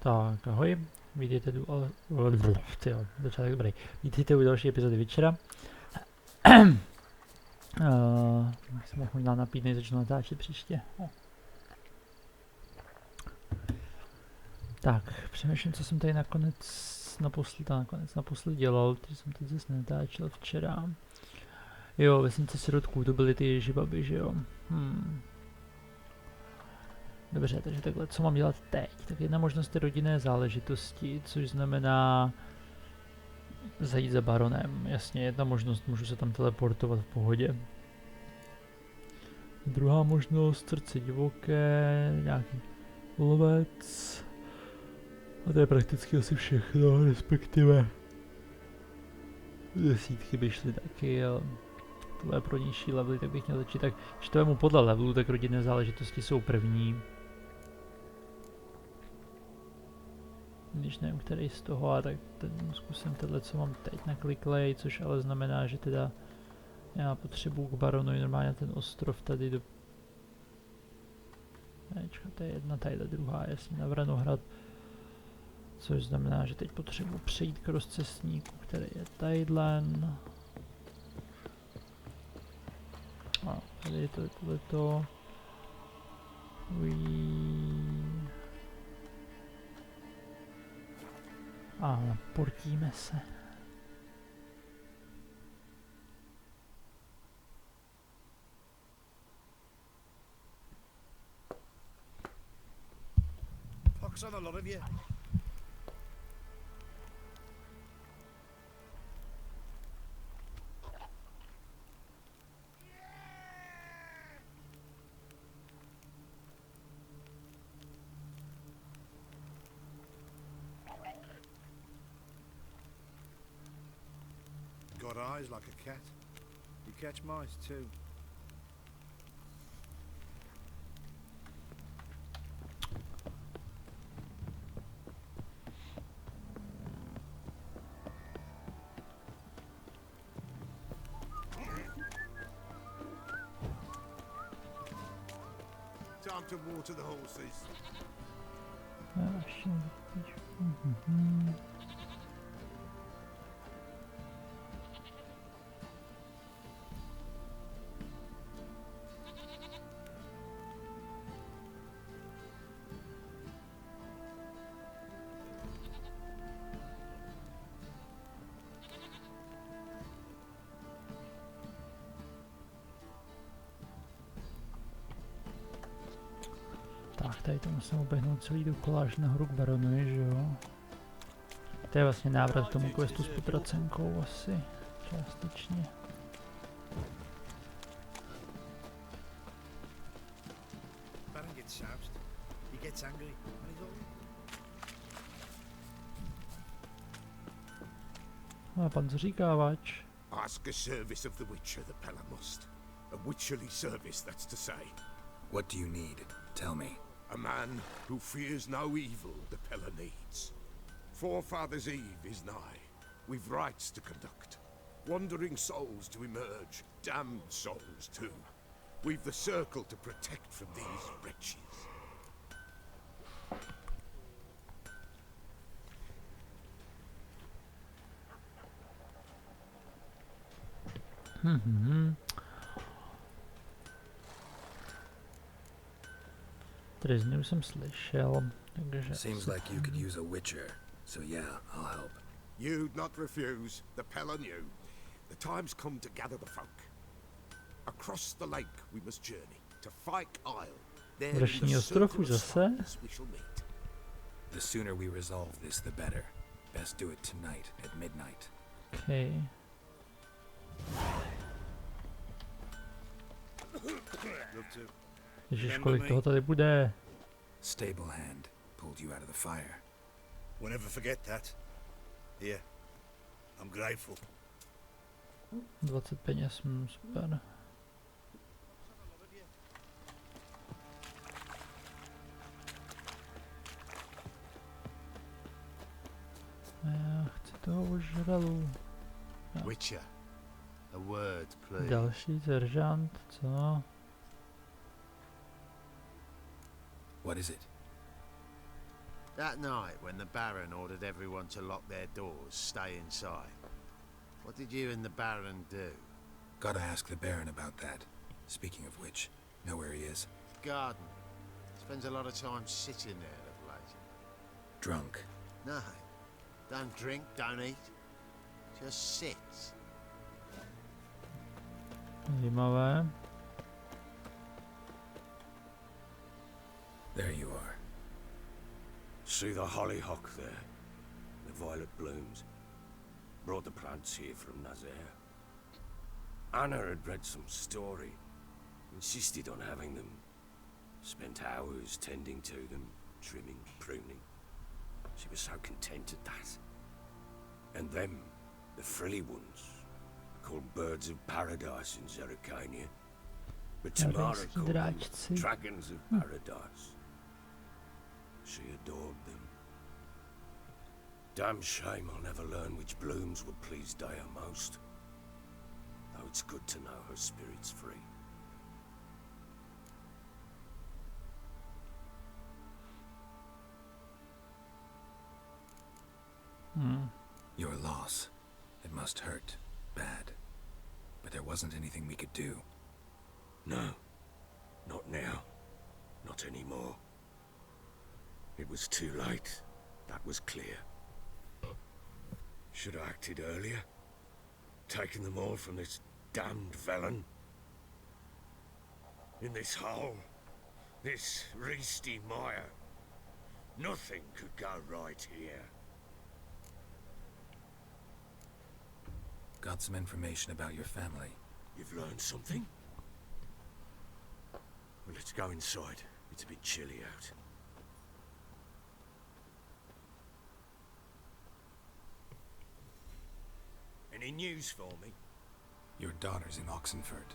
Tak, ahoj, vítejte tu, začátek dobrý. Vítejte u další epizody večera. Se mohl možná napít, než začnu natáčet příště. Tak, přemýšlím, co jsem tady naposled dělal, protože jsem teď zase natáčel včera. Jo, vesnice sirotků, to byly ty ježibaby, že jo. Dobře, takže takhle, co mám dělat teď? Tak jedna možnost je rodinné záležitosti, což znamená zajít za baronem. Jasně, jedna možnost, můžu se tam teleportovat v pohodě. Druhá možnost, srdce divoké, nějaký lovec. A to je prakticky asi všechno, respektive desítky by šly taky, ale tohle pro nižší levely, tak bych měl začít. Tak když to vemu podle levelu, tak rodinné záležitosti jsou první. Když nevím, který z toho, a tak zkusím tohle, co mám teď nakliklej, což ale znamená, že teda já potřebuji k baronovi normálně ten ostrov tady do... Nečka, to je jedna, tadyhle druhá, jasně, na Vranohrad. Což znamená, že teď potřebuji přejít k rozcestníku, který je tadyhle. A tady je tohleto. A portíme se. Pox on a lot of you. Got eyes like a cat. You catch mice too. Time to water the horses. Tak, tady to musím oběhnout celý dokola až nahoru k baronovi, že jo? To je vlastně návrat k tomu questu s potracenkou asi, částečně. Baron gets soused. He gets angry. And he's all... A pan zaříkávač. Ask a service of the Witcher, the Pella must. A witcherly service, that's to say. What do you need? Tell me. A man who fears no evil the Pella needs. Forefathers' Eve is nigh. We've rites to conduct. Wandering souls to emerge. Damned souls too. We've the circle to protect from these wretches. Trezny už jsem slyšel, takže... Seems like you could use a witcher, so yeah, I'll help. You'd not refuse. The Pella knew. The time's come to gather the folk. Across the lake we must journey to Fyke Isle. There in Vršní the ostrov circle už of zase? stars we shall meet. The sooner we resolve this, the better. Best do it tonight at midnight. Okay. Love to. Ježiš, kolik toho tady bude? Stable hand pulled you out of the fire. We'll never forget that. Here. I'm grateful. 20 peněz, super. Já chci toho ožralu. Witcher. A word, please. Další seržant, co? What is it? That night, when the Baron ordered everyone to lock their doors, stay inside, what did you and the Baron do? Gotta ask the Baron about that. Speaking of which, know where he is? Garden. Spends a lot of time sitting there of late. Drunk. No. Don't drink, don't eat. Just sits. Zajímavé. There you are. See the hollyhock there? The violet blooms. Brought the plants here from Nazaire. Anna had read some story. Insisted on having them. Spent hours tending to them, trimming, pruning. She was so content at that. And them, the frilly ones, called birds of paradise in Zaříkávač. But Tamara called them dragons of paradise. She adored them. Damn shame I'll never learn which blooms would please Dea most. Though it's good to know her spirit's free. Your loss. It must hurt. Bad. But there wasn't anything we could do. No. Not now. Not anymore. It was too late. That was clear. Should have acted earlier. Taken them all from this damned Velen. In this hole. This reesty mire. Nothing could go right here. Got some information about your family. You've learned something? Well, let's go inside. It's a bit chilly out. Any news for me? Your daughter's in Oxenford.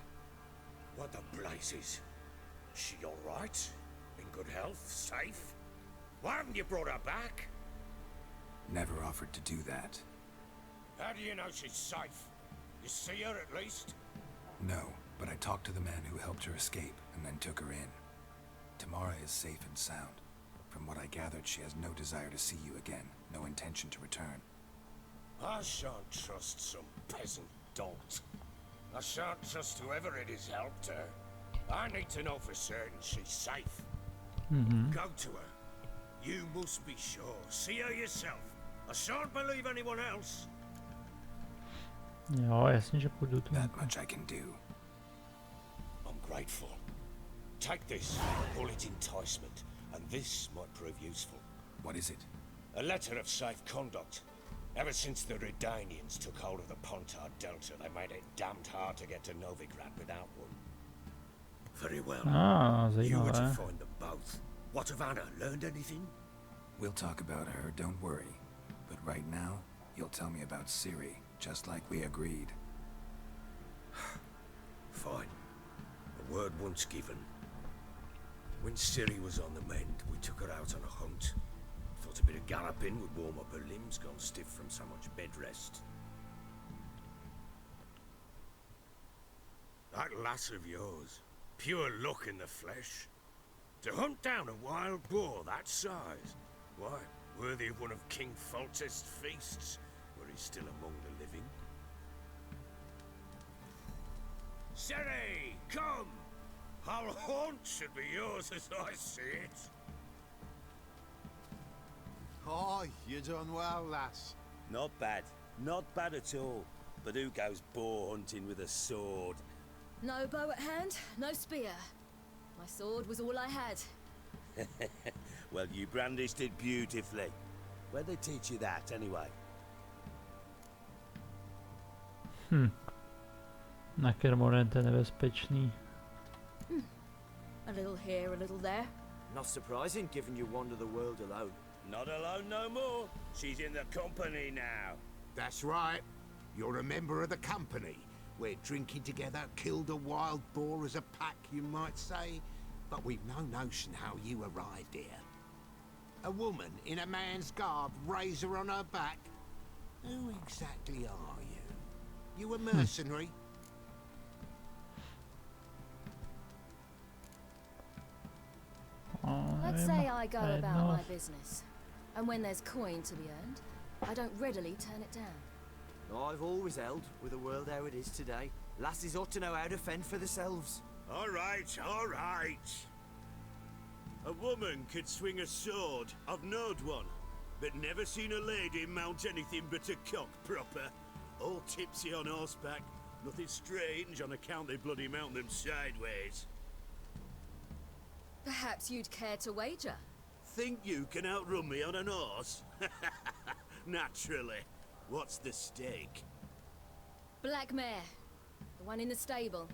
What the blazes? Is she all right? In good health? Safe? Why haven't you brought her back? Never offered to do that. How do you know she's safe? You see her at least? No, but I talked to the man who helped her escape and then took her in. Tamara is safe and sound. From what I gathered, she has no desire to see you again. No intention to return. I shan't trust some peasant dolt. I shan't trust whoever it is helped her. I need to know for certain she's safe. Go to her. You must be sure. See her yourself. I shan't believe anyone else. Jo, jasně, že půjdu tu. That much I can do. I'm grateful. Take this, call it enticement, and this might prove useful. What is it? A letter of safe conduct. Ever since the Redanians took hold of the Pontar Delta, they made it damned hard to get to Novigrad without one. Very well. You were to Zajímavé. find them both. What of Anna? Learned anything? We'll talk about her, don't worry. But right now, you'll tell me about Ciri, just like we agreed. Fine. A word once given. When Ciri was on the mend, we took her out on a hunt. Thought a bit of galloping would warm up her limbs, gone stiff from so much bed rest. That lass of yours, pure luck in the flesh. To hunt down a wild boar that size, why, worthy of one of King Foltest's feasts, were he still among the living. Ciri, come! Our haunt should be yours as I see it. Oh, you done well, lass. Not bad. Not bad at all. But who goes boar hunting with a sword? No bow at hand, no spear. My sword was all I had. Well, you brandished it beautifully. Where'd they teach you that, anyway? Na Kermoren, to je nebezpečný. A little here, a little there. Not surprising, given you wander the world alone. Not alone no more. She's in the company now. That's right. You're a member of the company. We're drinking together, killed a wild boar as a pack, you might say. But we've no notion how you arrived here. A woman in a man's garb, razor on her back. Who exactly are you? You a mercenary? Let's say I go about my business. And when there's coin to be earned, I don't readily turn it down. I've always held, with the world how it is today, lasses ought to know how to fend for themselves. All right, all right. A woman could swing a sword. I've knowed one, but never seen a lady mount anything but a cock proper. All tipsy on horseback. Nothing strange on account they bloody mount them sideways. Perhaps you'd care to wager? Think you can outrun me on an horse? Naturally. What's the stake? Black mare. The one in the stable.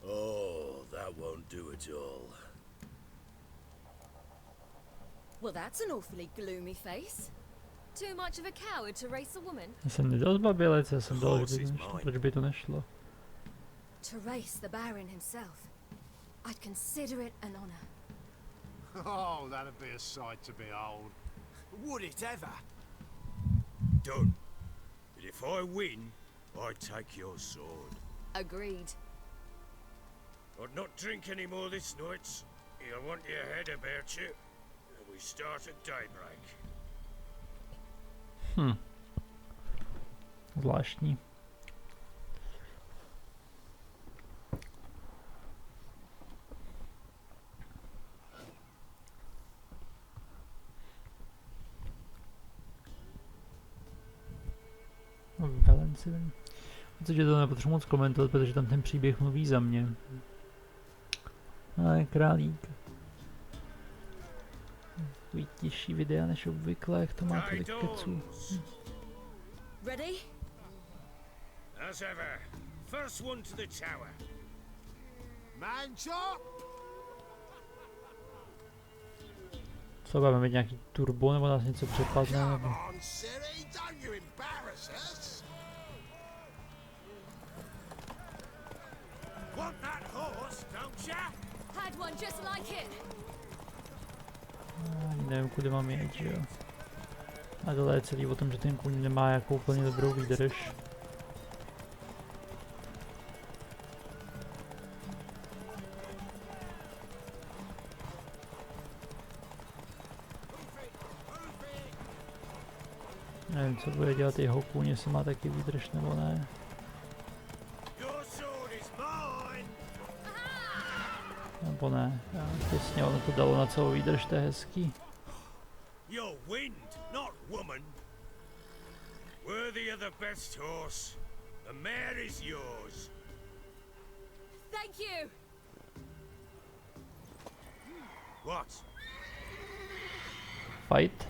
Oh, that won't do at all. Well, that's an awfully gloomy face. Too much of a coward to race a woman. Já jsem nedal zbabělec, já jsem dal, proč by to nešlo. To race the Baron himself. I'd consider it an honor. Oh, that'd be a sight to behold. Would it ever? Done. But if I win, I take your sword. Agreed. I'd not drink any more this night. You'll want your head about you. And we start at daybreak. Zvláštní. Velen si vím. Protože to nepotřebuji moc komentovat, protože tam ten příběh mluví za mě. Ale králík. Takový těžší videa než obvykle, jak to má tolik keců. Ready? As ever, first one to the tower. Man chop! Co budeme mít nějaký turbo, nebo nás něco přepadne, nebo... Come on, Ciri, don't you embarrass us. Want that horse, don't ya? Had one just like it. Nevím, kudy mám jít, že jo. A tohle je celý o tom, že ten kůň nemá jako úplně dobrou výdrž. Nevím, co bude dělat jeho kůň, jestli má taky výdrž nebo ne. Nebo ne, přesně ono to dalo na celou výdrž, to je hezký. You're wind, not woman. Worthy of the best horse. The mare is yours. Thank you. What? Fight.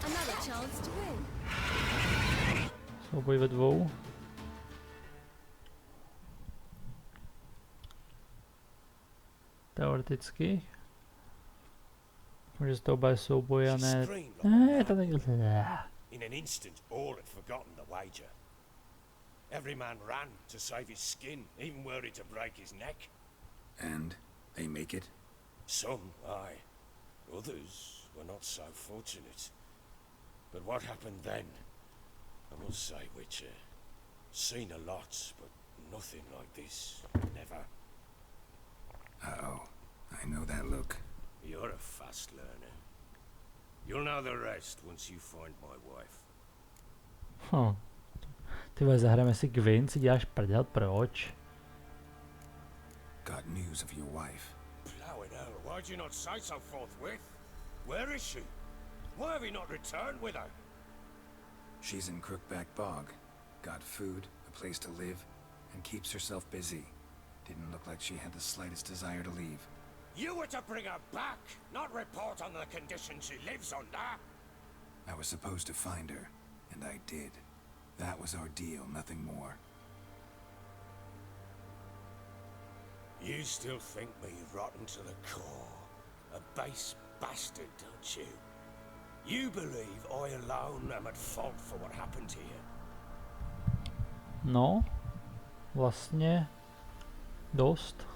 Another chance to win. Souboj ve dvou. Teoreticky. Může z toho být souboj a ne... Ne, to není... In an instant, all had forgotten the wager. Every man ran to save his skin, even were it to break his neck. And they make it? Some, aye. Others were not so fortunate. But what happened then? I must say, Witcher, seen a lot, but nothing like this. Never. Uh-oh. I know that look. You're a fast learner. You'll know the rest once you find my wife. Ty vole, zahrajeme si Gwyn, si děláš prdel, proč? Got news of your wife. Blowing hell, why'd you not say so forthwith? Where is she? Why have you not returned with her? She's in Crookback Bog. Got food, a place to live, and keeps herself busy. Didn't look like she had the slightest desire to leave. You were to bring her back, not report on the conditions she lives under. I was supposed to find her, and I did. That was our deal, nothing more. You still think me rotten to the core. A base bastard, don't you? You believe I alone am at fault for what happened here? No, vlastně dost.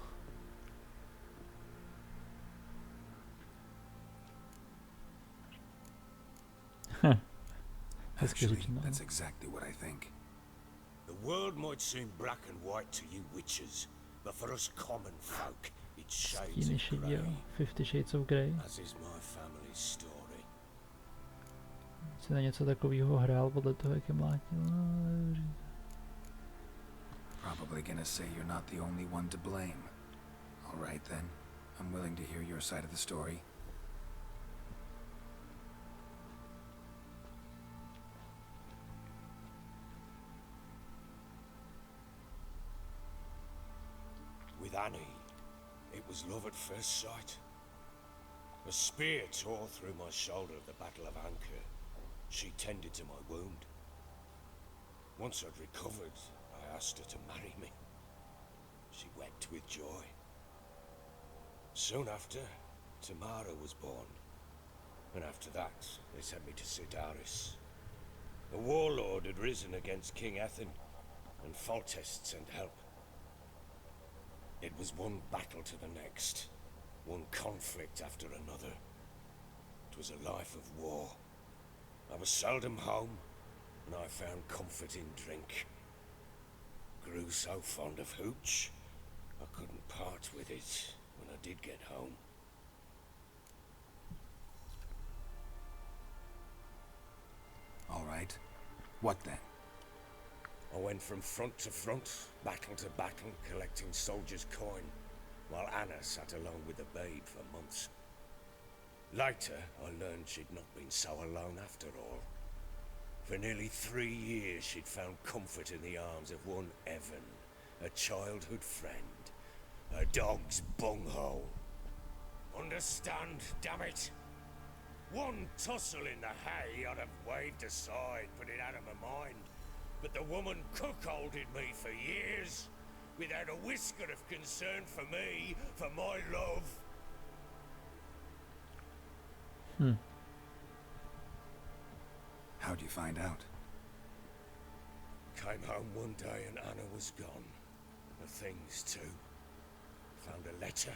Actually, that's exactly what I think. The world might seem black and white to you witches, but for us common folk, it's shades Stíny šedě, 50 Shades of Grey. as is my family's story. Jsi na něco takového hrál podle toho, jak je mlátil. No, dobře. Probably gonna say you're not the only one to blame. All right then. I'm willing to hear your side of the story. With Annie, it was love at first sight. A spear tore through my shoulder at the Battle of Anchor. She tended to my wound. Once I'd recovered, I asked her to marry me. She wept with joy. Soon after, Tamara was born. And after that, they sent me to Sidaris. A warlord had risen against King Ethan, and Foltest sent help. It was one battle to the next, one conflict after another. It was a life of war. I was seldom home, and I found comfort in drink. Grew so fond of hooch, I couldn't part with it when I did get home. All right. What then? I went from front to front, battle to battle, collecting soldiers' coin, while Anna sat alone with the babe for months. Later, I learned she'd not been so alone after all. For nearly 3 years, she'd found comfort in the arms of one Evan, a childhood friend, a dog's bunghole. Understand, damn it? One tussle in the hay I'd have waved aside, put it out of my mind. But the woman cuckolded me for years, without a whisker of concern for me, for my love. How'd you find out? Came home one day and Anna was gone. The things too. Found a letter.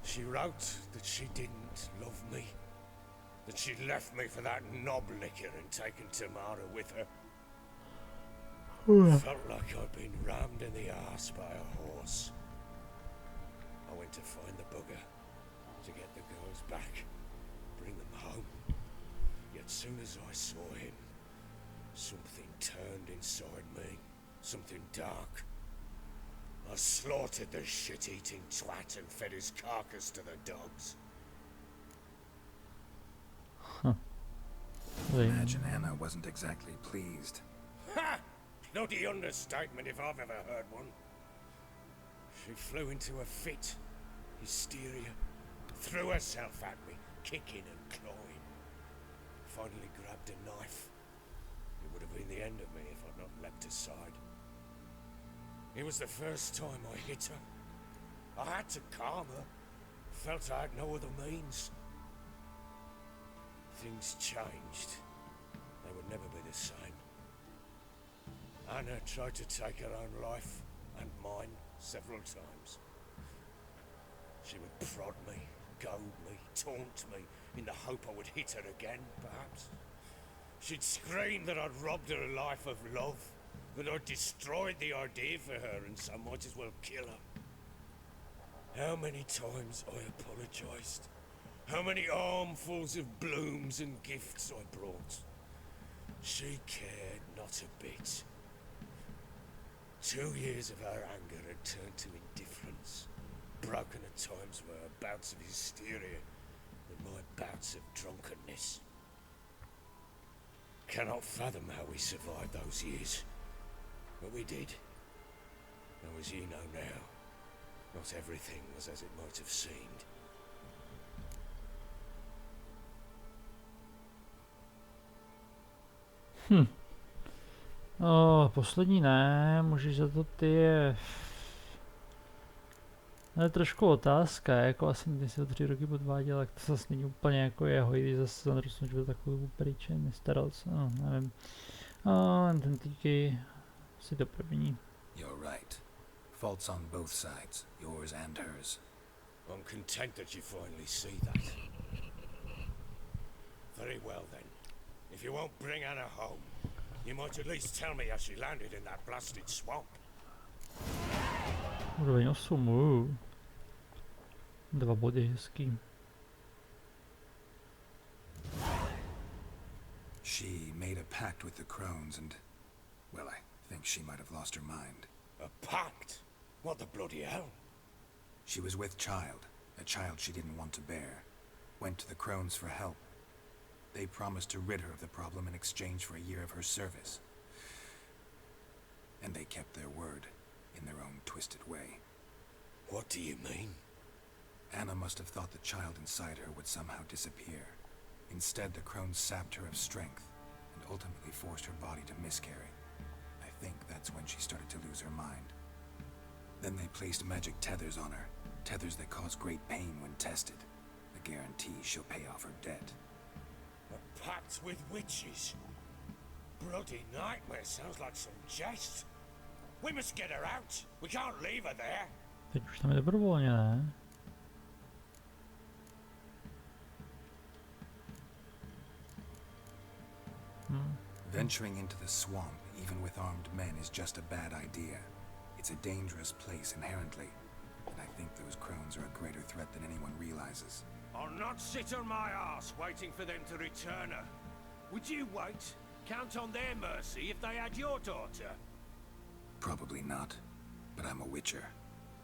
She wrote that she didn't love me. That she'd left me for that knob licker and taken Tamara with her. Felt like I'd been rammed in the arse by a horse. I went to find the bugger, to get the girls back, bring them home. Yet soon as I saw him, something turned inside me, something dark. I slaughtered the shit-eating twat and fed his carcass to the dogs. Imagine Anna wasn't exactly pleased. Ha! Bloody understatement if I've ever heard one. She flew into a fit, hysteria, threw herself at me, kicking and clawing. Finally grabbed a knife. It would have been the end of me if I'd not leapt aside. It was the first time I hit her. I had to calm her. Felt I had no other means. Things changed. They would never be the same. Anna tried to take her own life, and mine, several times. She would prod me, goad me, taunt me, in the hope I would hit her again, perhaps. She'd scream that I'd robbed her a life of love, that I'd destroyed the idea for her, and so might as well kill her. How many times I apologized. How many armfuls of blooms and gifts I brought. She cared not a bit. 2 years of her anger had turned to indifference, broken at times by her bouts of hysteria and my bouts of drunkenness. Cannot fathom how we survived those years, but we did. Though as you know now, not everything was as it might have seemed. Poslední ne, můžeš za to ty. To je trošku otázka, jako asi když si to 3 roky podváděl, tak to zase není úplně jako jeho, i když zase zanrusnu, že byl takovou pryč, nestaral se, no, nevím. Ten týky si to první. You're right. Faults on both sides, yours and hers. I'm content that you finally see that. Very well then. If you won't bring Anna home, you might at least tell me how she landed in that blasted swamp. Úroveň 8, 2 body, hezký. She made a pact with the crones and, well, I think she might have lost her mind. A pact? What the bloody hell? She was with child, a child she didn't want to bear. Went to the crones for help. They promised to rid her of the problem in exchange for a year of her service. And they kept their word, in their own twisted way. What do you mean? Anna must have thought the child inside her would somehow disappear. Instead, the crones sapped her of strength, and ultimately forced her body to miscarry. I think that's when she started to lose her mind. Then they placed magic tethers on her, tethers that cause great pain when tested. A guarantee she'll pay off her debt. A pact with witches? Bloody nightmare, sounds like some jest. We must get her out. We can't leave her there. Teď už tam je dobrovolně, ne? Venturing into the swamp, even with armed men, is just a bad idea. It's a dangerous place inherently, and I think those crones are a greater threat than anyone realizes. I'll not sit on my arse waiting for them to return her. Would you wait? Count on their mercy if they had your daughter? Probably not, but I'm a witcher.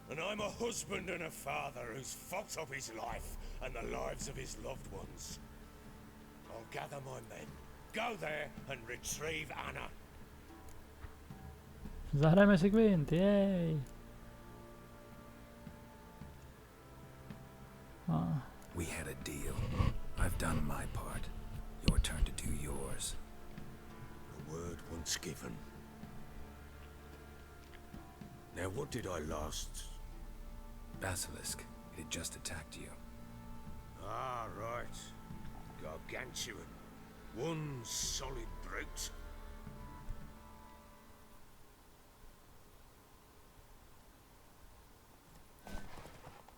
And I'm a husband and a father who's fucked up his life and the lives of his loved ones. I'll gather my men, go there and retrieve Anna. Zahrajeme si Gwent, jej! We had a deal. I've done my part. Your turn to do yours. A word once given. Now what did I last... Bazilišek. It had just attacked you. Ah, right. Gargantuan. One solid brute.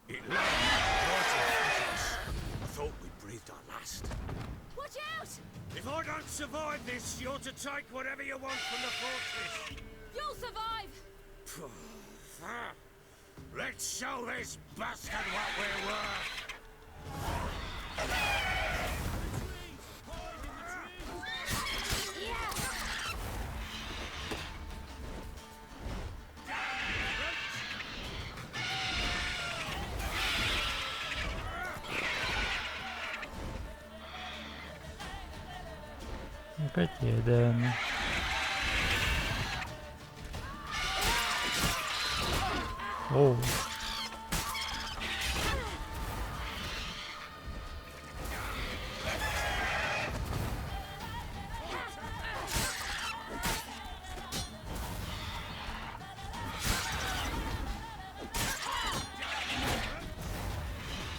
It landed right in front of us. I thought we breathed our last. Watch out! If I don't survive this, you're to take whatever you want from the fortress. You'll survive! Let's show this bastard what we're worth. Opět jeden. Oh.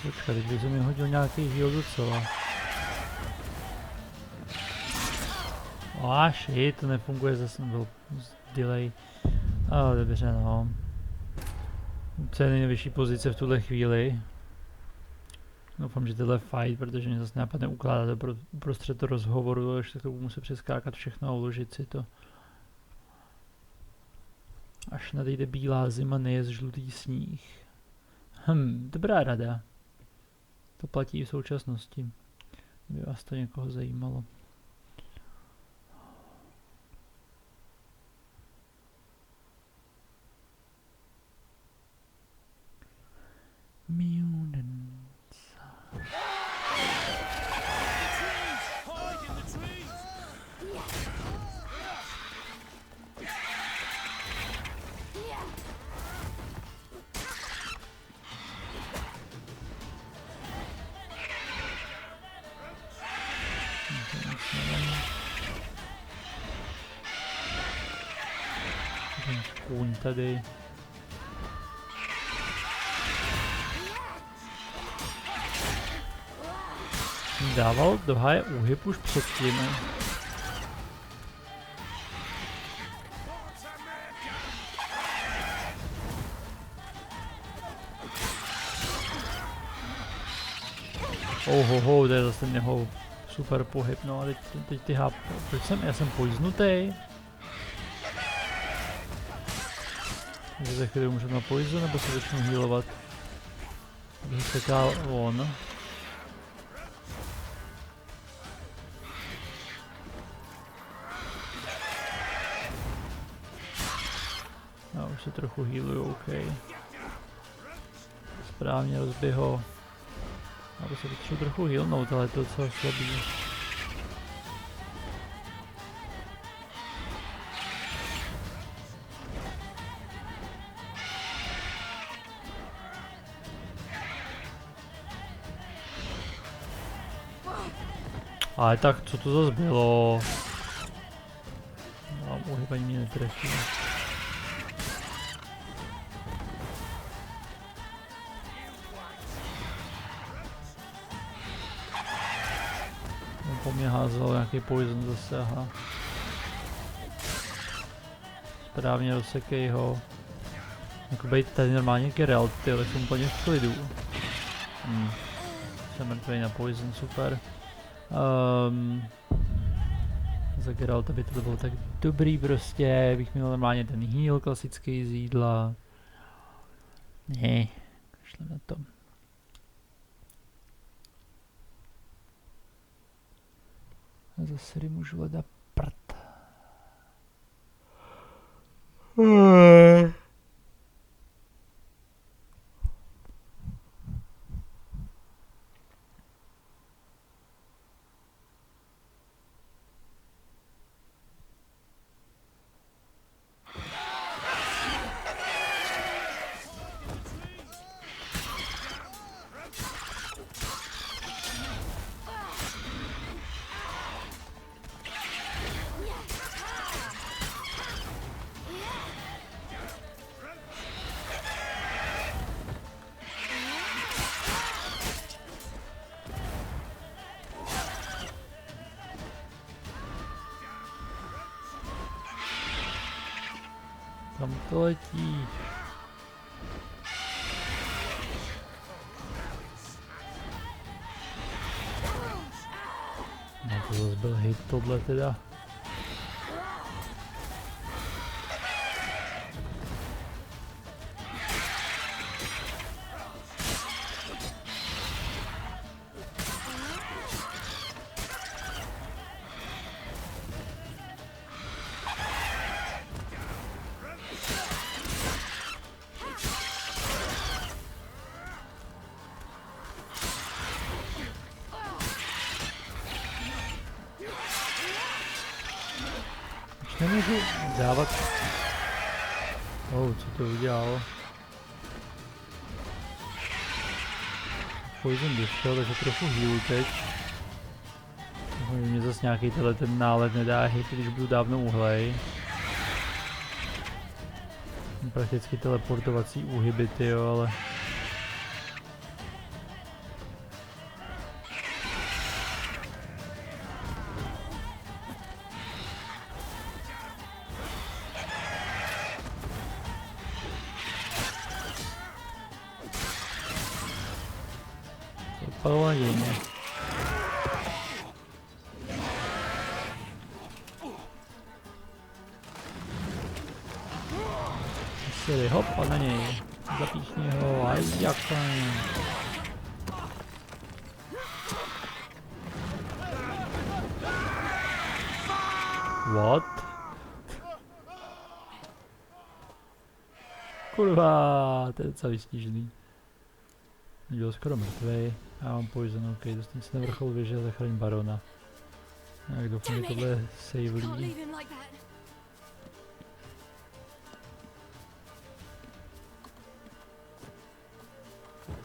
Počkej, teď bych mi hodil nějaký heal docela. Shit, to nefunguje, zase byl delay. Dobře, no. Co je nejvyšší pozice v tuhle chvíli. Doufám, že tohle fight, protože mě zase napadne ukládat uprostřed toho rozhovoru, až tak to budu muset přeskákat všechno a uložit si to. Až nadejde bílá zima, nejez žlutý sníh. Dobrá rada. To platí i v současnosti. Kdyby vás to někoho zajímalo. Kůň tady. Dával do háje úhyb už předtím. To je zase ten jeho super pohyb, no a teď ty háp. Proč já jsem poiznutý? Takže za chvíli můžu na poizu, nebo se začnu healovat? Tady seká on. Já už se trochu healuju, OK. Správně rozběh ho. Já bych se potřeboval trochu healnout, ale to je docela slabý. Ale tak, co to zase bylo? Mám uhyb, ani mě netrefí. On po mně házel nějaký poison zase, aha. Správně rozsekej ho. Jako bejt tady normálně Geralt, ty, ale jsem úplně v klidu. Jsem mrtvej na poison, super. Za Geralta by to bylo tak dobrý prostě, bych měl normálně ten heal klasický z jídla. Ne, šle na to. A za Ciri můžu hledat prd. Kam to letí? No to zase byl hit tohle teda. Nemůžu dávat... co to udělalo? Poison vyšel, takže trochu healu teď. Mě zase nějaký ten nálet nedá hit, když budu dávno uhlej. Prakticky teleportovací úhyby, tyjo, ale... Poladině. Ciri, hop, a na něj. Zapíchni ho, a jak fajn. What? Kurva, to je docela vystížný. Byl skoro mrtvej. Já mám poison, ok, dostanu se na vrchol věže a zachráním barona. Jak doufám, že tohle savelí.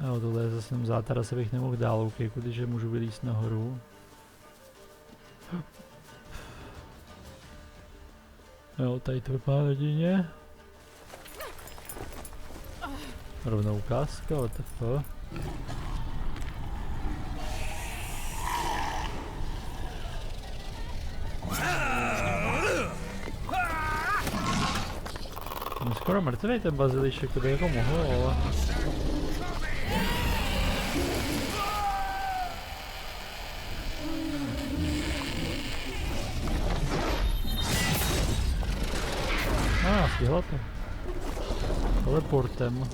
Jo, tohle je zase jenom zátara, se bych nemohl dál, ok, když můžu vylíst nahoru. Jo, tady to vypadá jedině. Rovnou ukázka, what the fuck. No skoro mrtvej ten Bazilišek, to by jako mohlo, ale... Stihla to. Teleportem.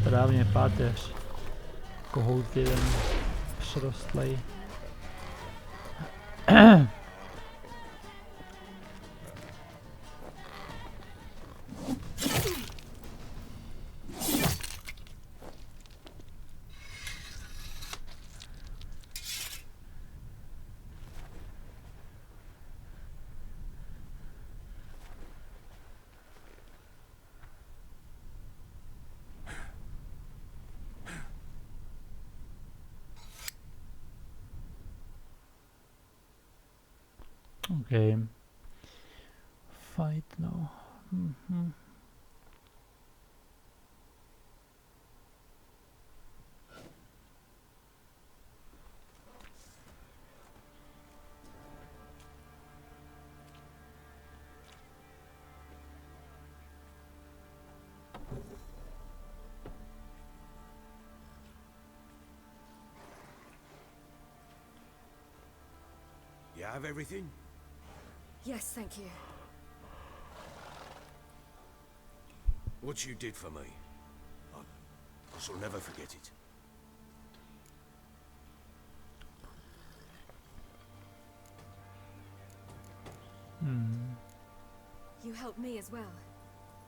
Správně, páteř. Kohout jeden přirostlej. Okay. Fight no. You have everything? Yes, thank you. What you did for me, I shall never forget it. You helped me as well.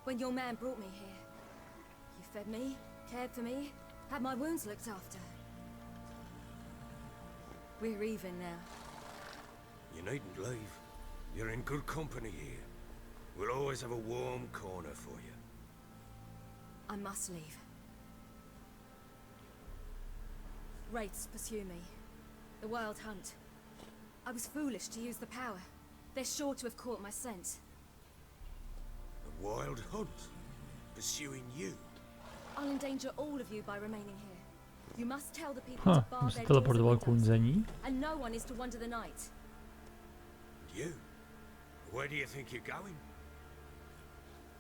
When your man brought me here. You fed me, cared for me, had my wounds looked after. We're even now. You needn't leave. You're in good company here. We'll always have a warm corner for you. I must leave. Wraiths pursue me. The wild hunt. I was foolish to use the power. They're sure to have caught my scent. The wild hunt? Pursuing you? I'll endanger all of you by remaining here. You must tell the people to bar Už se their doors teleportoval and k windows, unzení. and no one is to wander the night. You? Where do you think you're going?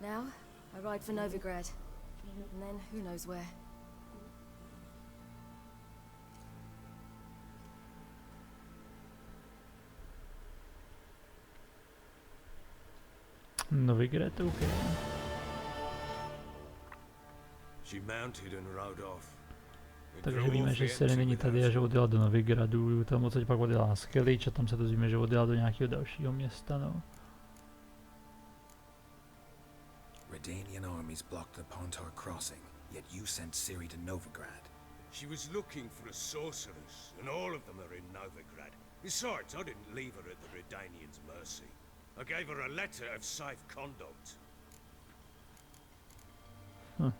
Now, I ride for Novigrad. And then who knows where. Novigrad, OK. She mounted and rode off. Takže víme, že Ciri není tady a že odjela do Novigradu, tam odsaď pak odjela z Kelič a tam se dozvíme, že odjela do nějakého dalšího města, no. Redanian armies blocked the Pontar crossing, yet you sent Ciri to Novigrad. She was looking for a sorceress, and all of them are in Novigrad. Besides, I didn't leave her at the Redanians' mercy. I gave her a letter of safe conduct. No,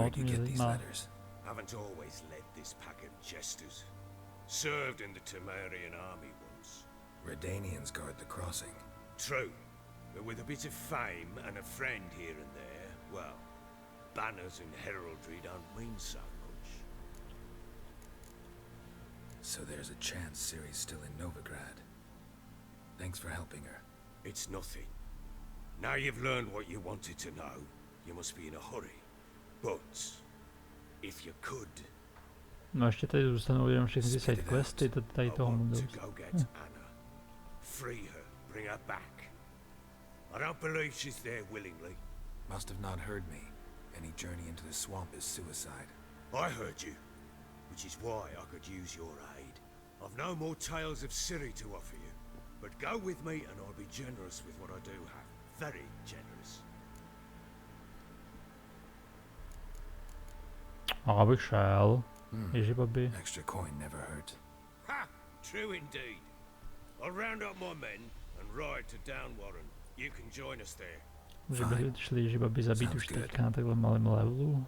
Where to do you mě get these zajímá. letters? Haven't always led this pack of jesters. Served in the Temerian army once. Redanians guard the crossing. True, but with a bit of fame and a friend here and there, well, banners and heraldry don't mean so much. So there's a chance Ciri's still in Novigrad. Thanks for helping her. It's nothing. Now you've learned what you wanted to know, you must be in a hurry. But, if you could, No ještě tady zůstanou jenom všechny ty side questy, tady I toho want mundu. to go get Anna. Free her, bring her back. I don't believe she's there willingly. Must have not heard me. Any journey into the swamp is suicide. I heard you, which is why I could use your aid. I've no more tales of Ciri to offer you, but go with me and I'll be generous with what I do have. Very generous. Abych šel. Ježibabi. Extra coin never hurt. Ha! True indeed. I'll round up my men and ride to Downwarren. You can join us there. Že by šli ježibabi zabít už teďka na takhle malém levelu.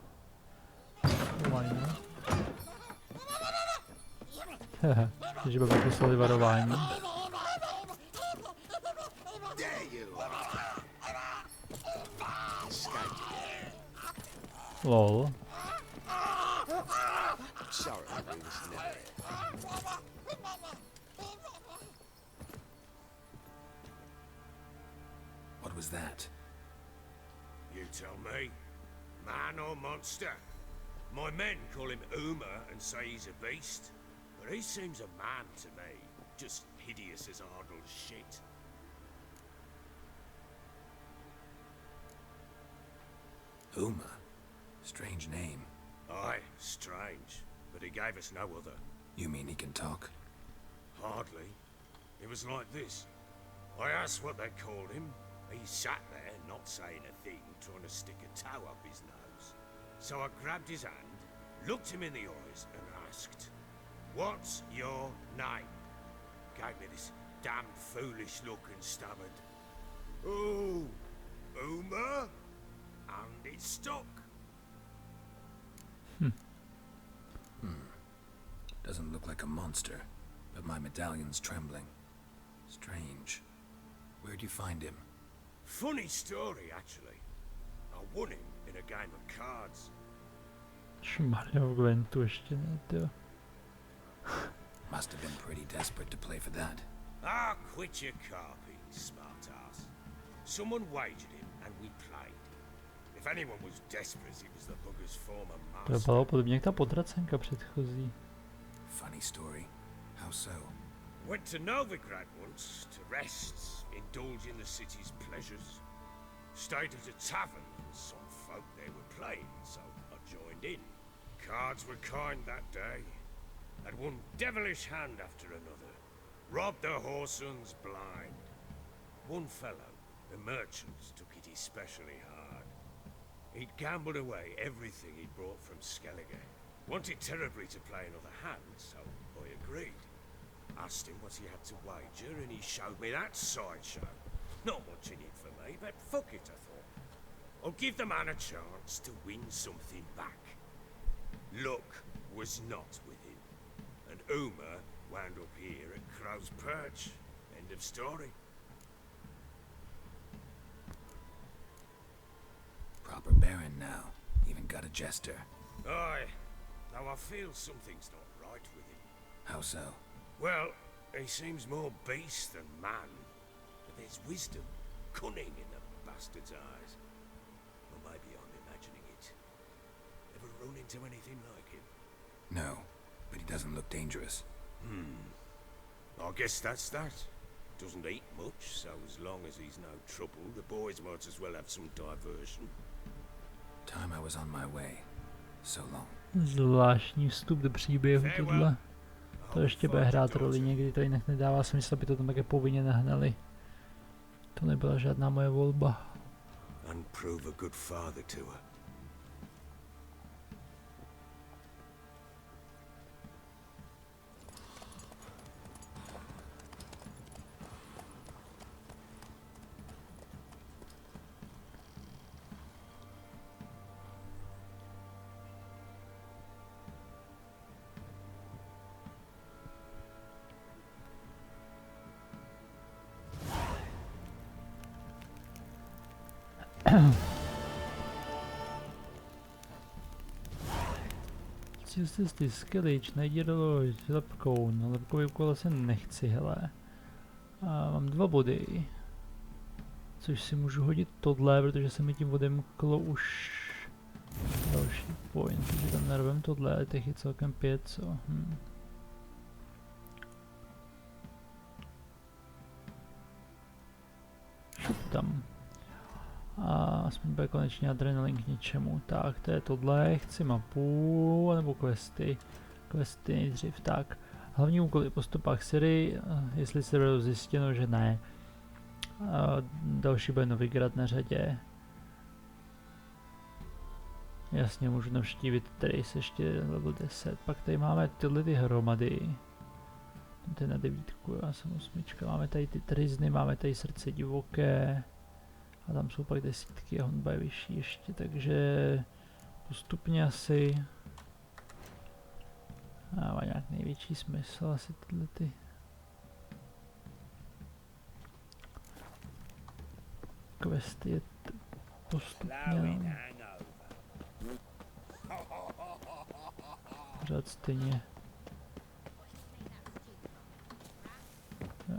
Haha, ježibabi poslali varování. Lol. Sorry, we was never. What was that? You tell me. Man or monster? My men call him Uma and say he's a beast, but he seems a man to me. Just hideous as Ardle's shit. Uma? Strange name. Aye, strange, but he gave us no other. You mean he can talk? Hardly. It was like this. I asked what they called him. He sat there, not saying a thing, trying to stick a toe up his nose. So I grabbed his hand, looked him in the eyes, and asked, "What's your name?" Gave me this damn foolish look and stammered, "Oh, Uma?" And it stuck. Doesn't look like a monster, but my medallion's trembling. Strange. Where'd you find him? Funny story, actually. I won him in a game of cards. Šmarja, v Gwentu ještě ne, tyjo. Must have been pretty desperate to play for that. Ah, quit your carping, smartass. Someone wagered him, and we played. If anyone was desperate, it was the bugger's former To master. vypadalo podobně jak ta podracenka předchozí. Funny story. How so? Went to Novigrad once to rest, indulge in the city's pleasures. Stayed at a tavern, and some folk there were playing, so I joined in. Cards were kind that day. Had one devilish hand after another. Robbed the whoresun's blind. One fellow, a merchant, took it especially hard. He'd gambled away everything he'd brought from Skellige. Wanted terribly to play another hand, so I agreed. Asked him what he had to wager, and he showed me that sideshow. Not much in it for me, but fuck it, I thought. I'll give the man a chance to win something back. Luck was not with him, and Uma wound up here at Crow's Perch. End of story. Proper baron now. Even got a jester. Aye, though I feel something's not right with him. How so? Well, he seems more beast than man. But there's wisdom, cunning in the bastard's eyes. Or maybe I'm imagining it. Ever run into anything like him? No, but he doesn't look dangerous. I guess that's that. Doesn't eat much, so as long as he's no trouble, the boys might as well have some diversion. Time I was on my way. So long. Zvláštní vstup do příběhu tohle. To ještě bude hrát roli někdy, to jinak nedává smysl, aby to tam také povinně nahnali. To nebyla žádná moje volba. And prove a good father to her. Cesty skelič, najdi loď, lepkou, no lepkový úkol asi nechci, hele. A mám 2 body. Což si můžu hodit tohle, protože se mi tím odemklo už další point, takže tam narvem tohle, ale těch je celkem 5, co? Šup tam. A aspoň bude konečně adrenalin k něčemu. Tak, to je tohle, chci mapu, nebo questy. Questy nejdřív, tak. Hlavní úkoly po stopách Ciri, jestli se bylo zjistěno, že ne. A další bude Novigrad na řadě. Jasně, můžu navštívit Trace ještě level 10. Pak tady máme tyhle ty hromady. To je na 9, já jsem 8. Máme tady ty trizny, máme tady srdce divoké. A tam jsou pak desítky a honba je vyšší ještě, takže postupně asi má nějak největší smysl asi tyhle ty. Questy je postupně pořád stejně.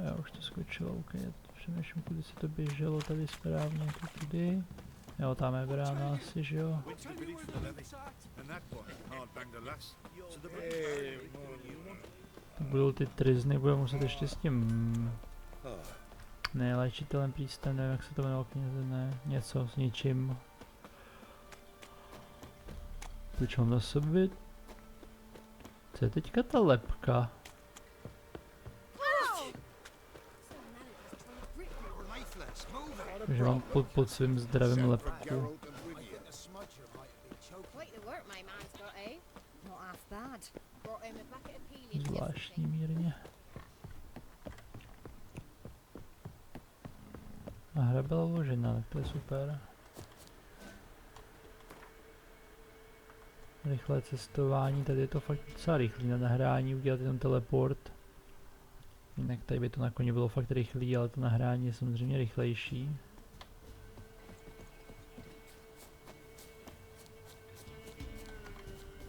Já už to skočilo, ok, přemýšlím, kudy se to běželo tady správně, to tudy. Jo, tam je brána asi, že jo. To budou ty trizny, budeme muset ještě s tím neléčitelem přístem, nevím jak se to jmenovalo knize, ne, něco s ničím. Počkám na sebe. Co je teďka ta lepka? Že mám pod svým zdravím lepku. Zvláštní mírně. A hra byla uložená, tak to je super. Rychlé cestování, tady je to fakt docela rychlý na nahrání, udělat jenom teleport. Jinak tady by to na koni bylo fakt rychlý, ale to nahrání je samozřejmě rychlejší.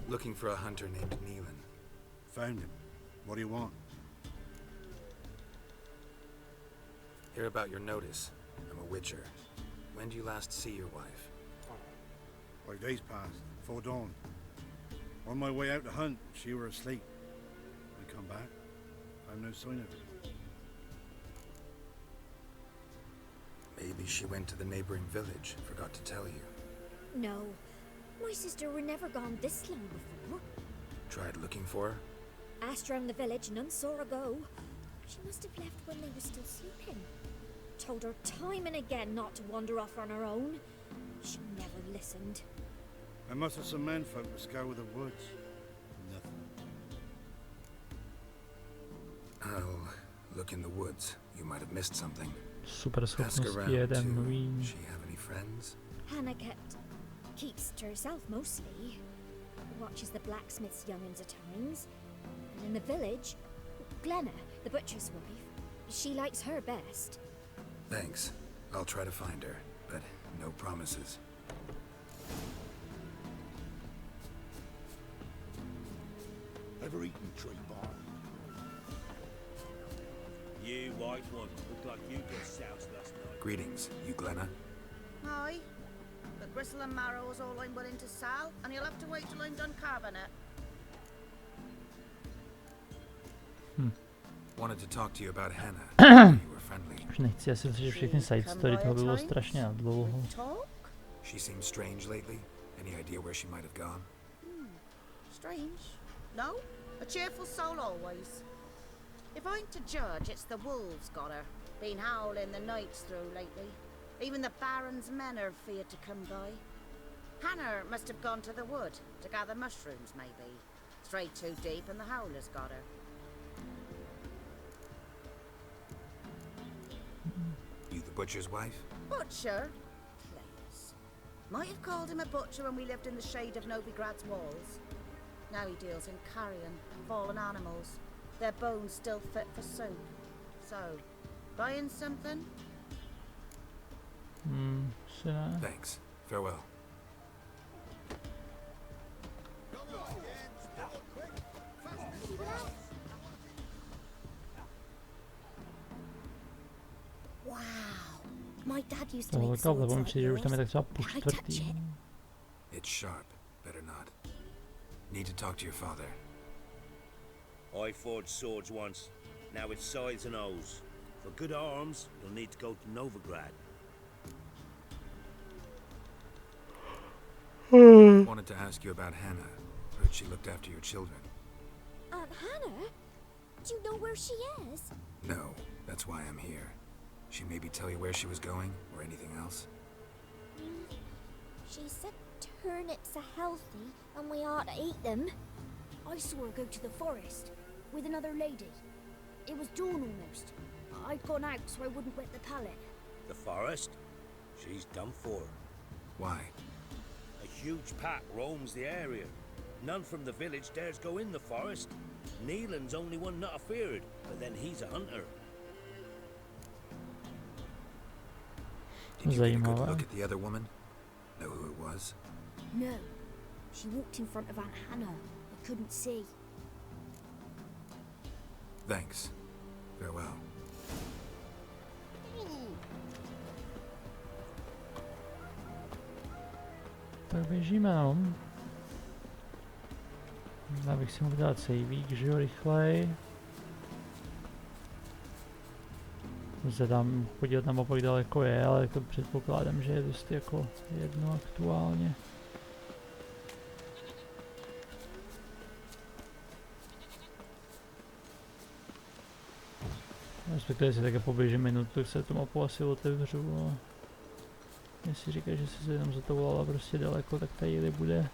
Looking for a hunter named Velen. Found him. What do you want? Hear about your notice. I'm a witcher. When do you last see your wife? 5 days passed, before dawn. On my way out to hunt, she were asleep. I come back, found no sign of her. Maybe she went to the neighboring village, forgot to tell you. No. My sister were never gone this long before. Tried looking for her? Asked round the village, none saw her go. She must have left when they were still sleeping. Told her time and again not to wander off on her own. She never listened. I must have some men folk to scour the woods. Nothing. I'll look in the woods. You might have missed something. Super Ask schopnosti around jeden too. nový. She have any friends? Hannah keeps to herself mostly. Watches the blacksmith's young'uns at times. And in the village, Glenna, the butcher's wife, she likes her best. Thanks. I'll try to find her, but no promises. Ever eaten tree bark? You white one. Look like you got soused last night. Greetings, you Glenna? Aye. But gristle and marrow is all I'm willing to sell, and you'll have to wait till I'm done carving it. Wanted to talk to you about Hannah. You were friendly. Už nechci, já si myslím, že všechny side story toho bylo strašně na dlouho. She seems strange lately. Any idea where she might have gone? Strange. No? A cheerful soul always. If I'm to judge, it's the wolves got her. Been howling the nights through lately. Even the Baron's men are feared to come by. Hannah must have gone to the wood to gather mushrooms, maybe. Strayed too deep and the howlers got her. You the butcher's wife? Butcher? Please. Might have called him a butcher when we lived in the shade of Novigrad's walls. Now he deals in carrion, fallen animals. Their bones still fit for soup. So, buying something? Thanks. Farewell. Wow. My dad used to Tohle make kabel, swords mi like přijde, že už tam je tak yours. třeba po Can I touch čtvrtý. it? It's sharp. Better not. Need to talk to your father. I forged swords once. Now it's sides and O's. For good arms, you'll need to go to Novigrad. Wanted to ask you about Hannah. Heard she looked after your children. Aunt Hannah? Do you know where she is? No, that's why I'm here. She maybe tell you where she was going, or anything else? She said turnips are healthy and we ought to eat them. I saw her go to the forest with another lady. It was dawn almost. I'd gone out so I wouldn't wet the pallet. The forest? She's done for. Why? A huge pack roams the area. None from the village dares go in the forest. Neelan's only one not afeared, but then he's a hunter. Did you get a good look at the other woman? Know who it was? No. She walked in front of Aunt Hannah. I couldn't see. Thanks. Farewell. Tak běžíme, no. Já bych si mohl dát saveík, že jo, rychlej. Se tam podívat na mapu, jak daleko je, ale to předpokládám, že je dost jako jedno aktuálně. Respektive, jestli také poběžím minutu, tak se tu mapu asi otevřu. A jestli říkáš, že jsi se jenom zatovolala prostě daleko, tak tady jeli bude.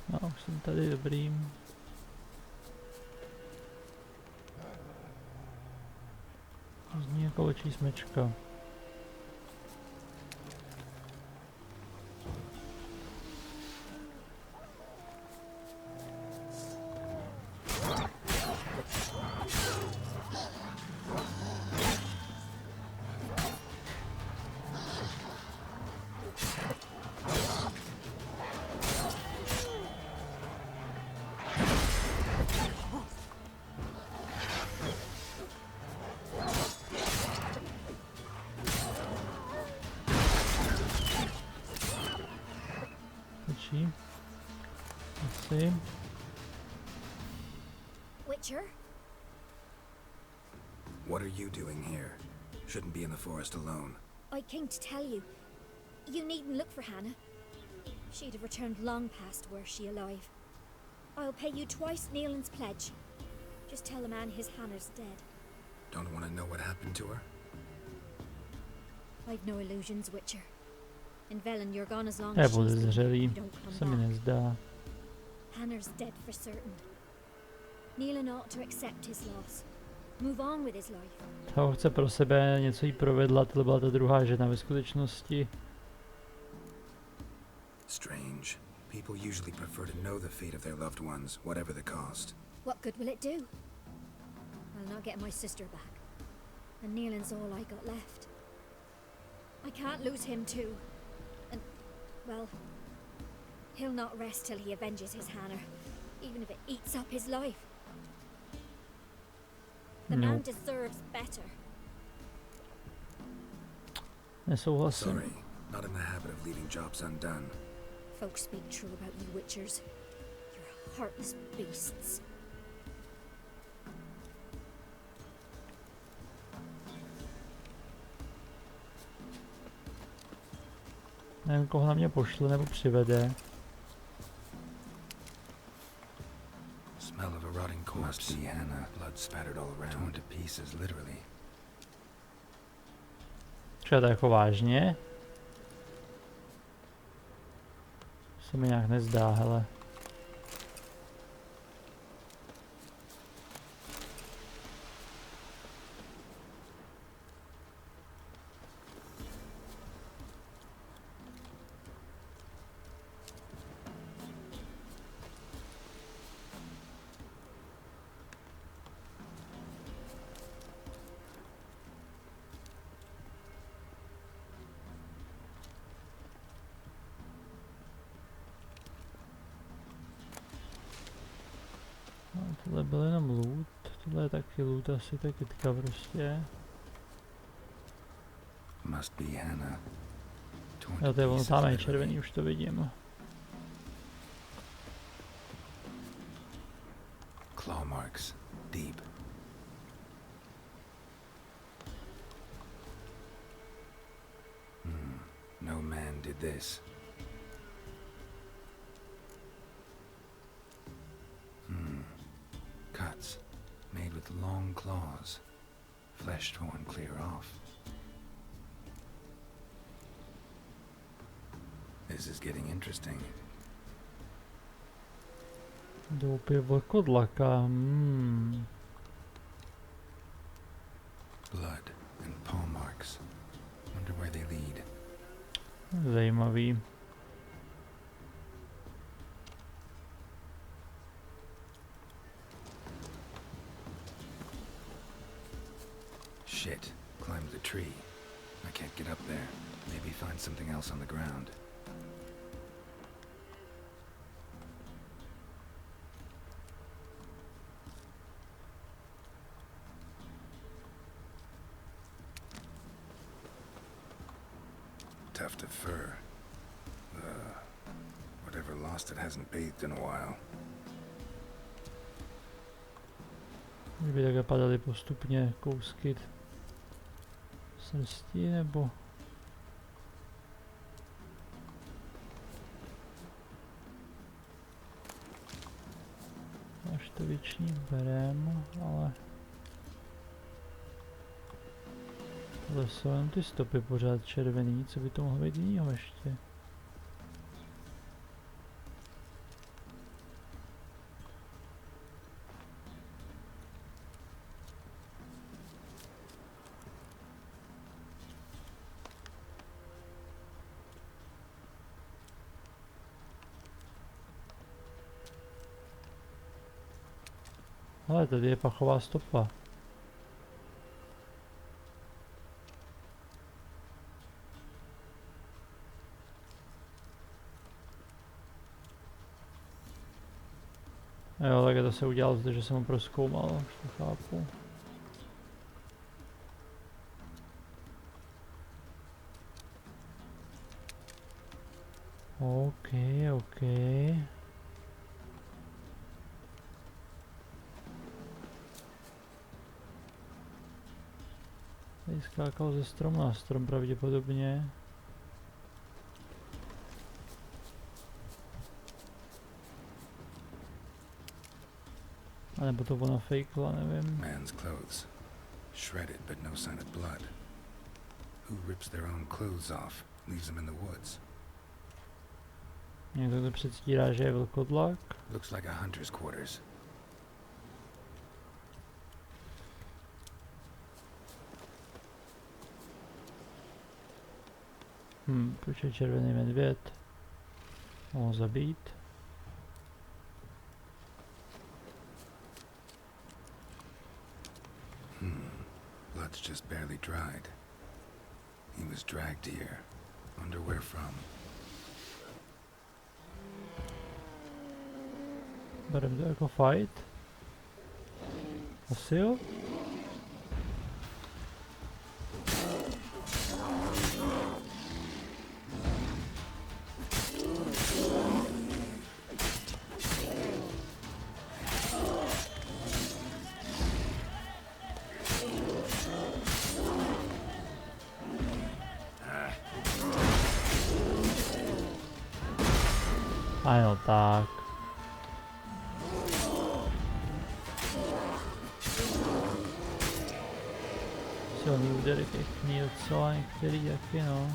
No, už jsem tady, dobrý. Zní jako očí smečka. Asi. Witcher? What are you doing here? Shouldn't be in the forest alone. I came to tell you. You needn't look for Hannah. She'd have returned long past were she alive. I'll pay you twice Neelan's pledge. Just tell the man his Hannah's dead. Don't want to know what happened to her? I've no illusions, Witcher. In Velen, you're gone as long Je as she's gone. podezřelý, You don't come se mi back. nezdá. Hannah's dead for certain. Neelan ought to accept his loss. Move on with his life. Ho chce pro sebe, něco jí provedla, tohle byla ta druhá žena ve skutečnosti. Strange. People usually prefer to know the fate of their loved ones, whatever the cost. What good will it do? I'll not get my sister back. And Neelan's all I got left. I can't lose him too. And, well, he'll not rest till he avenges his Hannah, even if it eats up his life. The man deserves better. Nesouhlasím. Sorry, not in the habit of leaving jobs undone. Folks speak true about you Witchers. You're heartless beasts. Nevím, koho na mě pošle nebo přivede. Smell of a rotting corpse. Must be Hannah. Blood spattered all around. Torn to pieces, literally. Třeba to jako vážně? Se mi nějak nezdá, hele. Tohle byl jenom loot, tohle je taky loot, asi to je kytka prostě. Must be Hannah. Jo, to je ono tamhle červený, už to vidím. Claw marks, deep. No man did this. Cuts, made with long claws, flesh torn clear off. This is getting interesting. Doupě vlkodlaka, Blood and paw marks. Wonder where they lead. Zajímavý. Shit, climbed the tree. I can't get up there. Maybe find something else on the ground. Tuft of fur. Whatever lost it hasn't bathed in a while. Kdyby takhle padaly postupně kousky srsti, nebo... poloviční berem, ale... Tohle jsou jenom ty stopy pořád červený, co by to mohlo být jinýho ještě? Ale tady je pachová stopa. Jo, tak to se udělal, protože jsem ho prozkoumal, už to chápu. OK. Tady skákal ze stromu na strom pravděpodobně. A nebo to ona fejkla, nevím. Man's clothes. Shredded but no sign of blood. Who rips their own clothes off, leaves them in the woods? Někdo to předstírá, že je vlkodlak. Looks like a hunter's quarters. Proč je červený medvěd? Mohl zabít. Blood's just barely dried. He was dragged here. Wonder where from. Berem to jako fight? Asi jo? Ano, tak. Silný údery pěkný docela, některý taky no.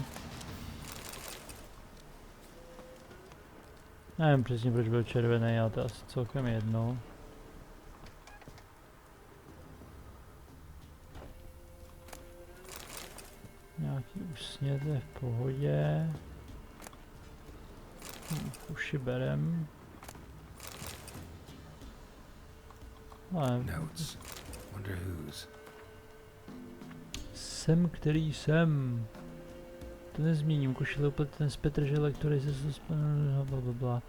Nevím přesně proč byl červený, ale to je asi celkem jedno. Nějaký úsně, to je v pohodě. Uši berem. Ale... Notes. Wonder whose. Jsem, který jsem. To nezmíním, košile úplně ten z Petržele, který se blablabla.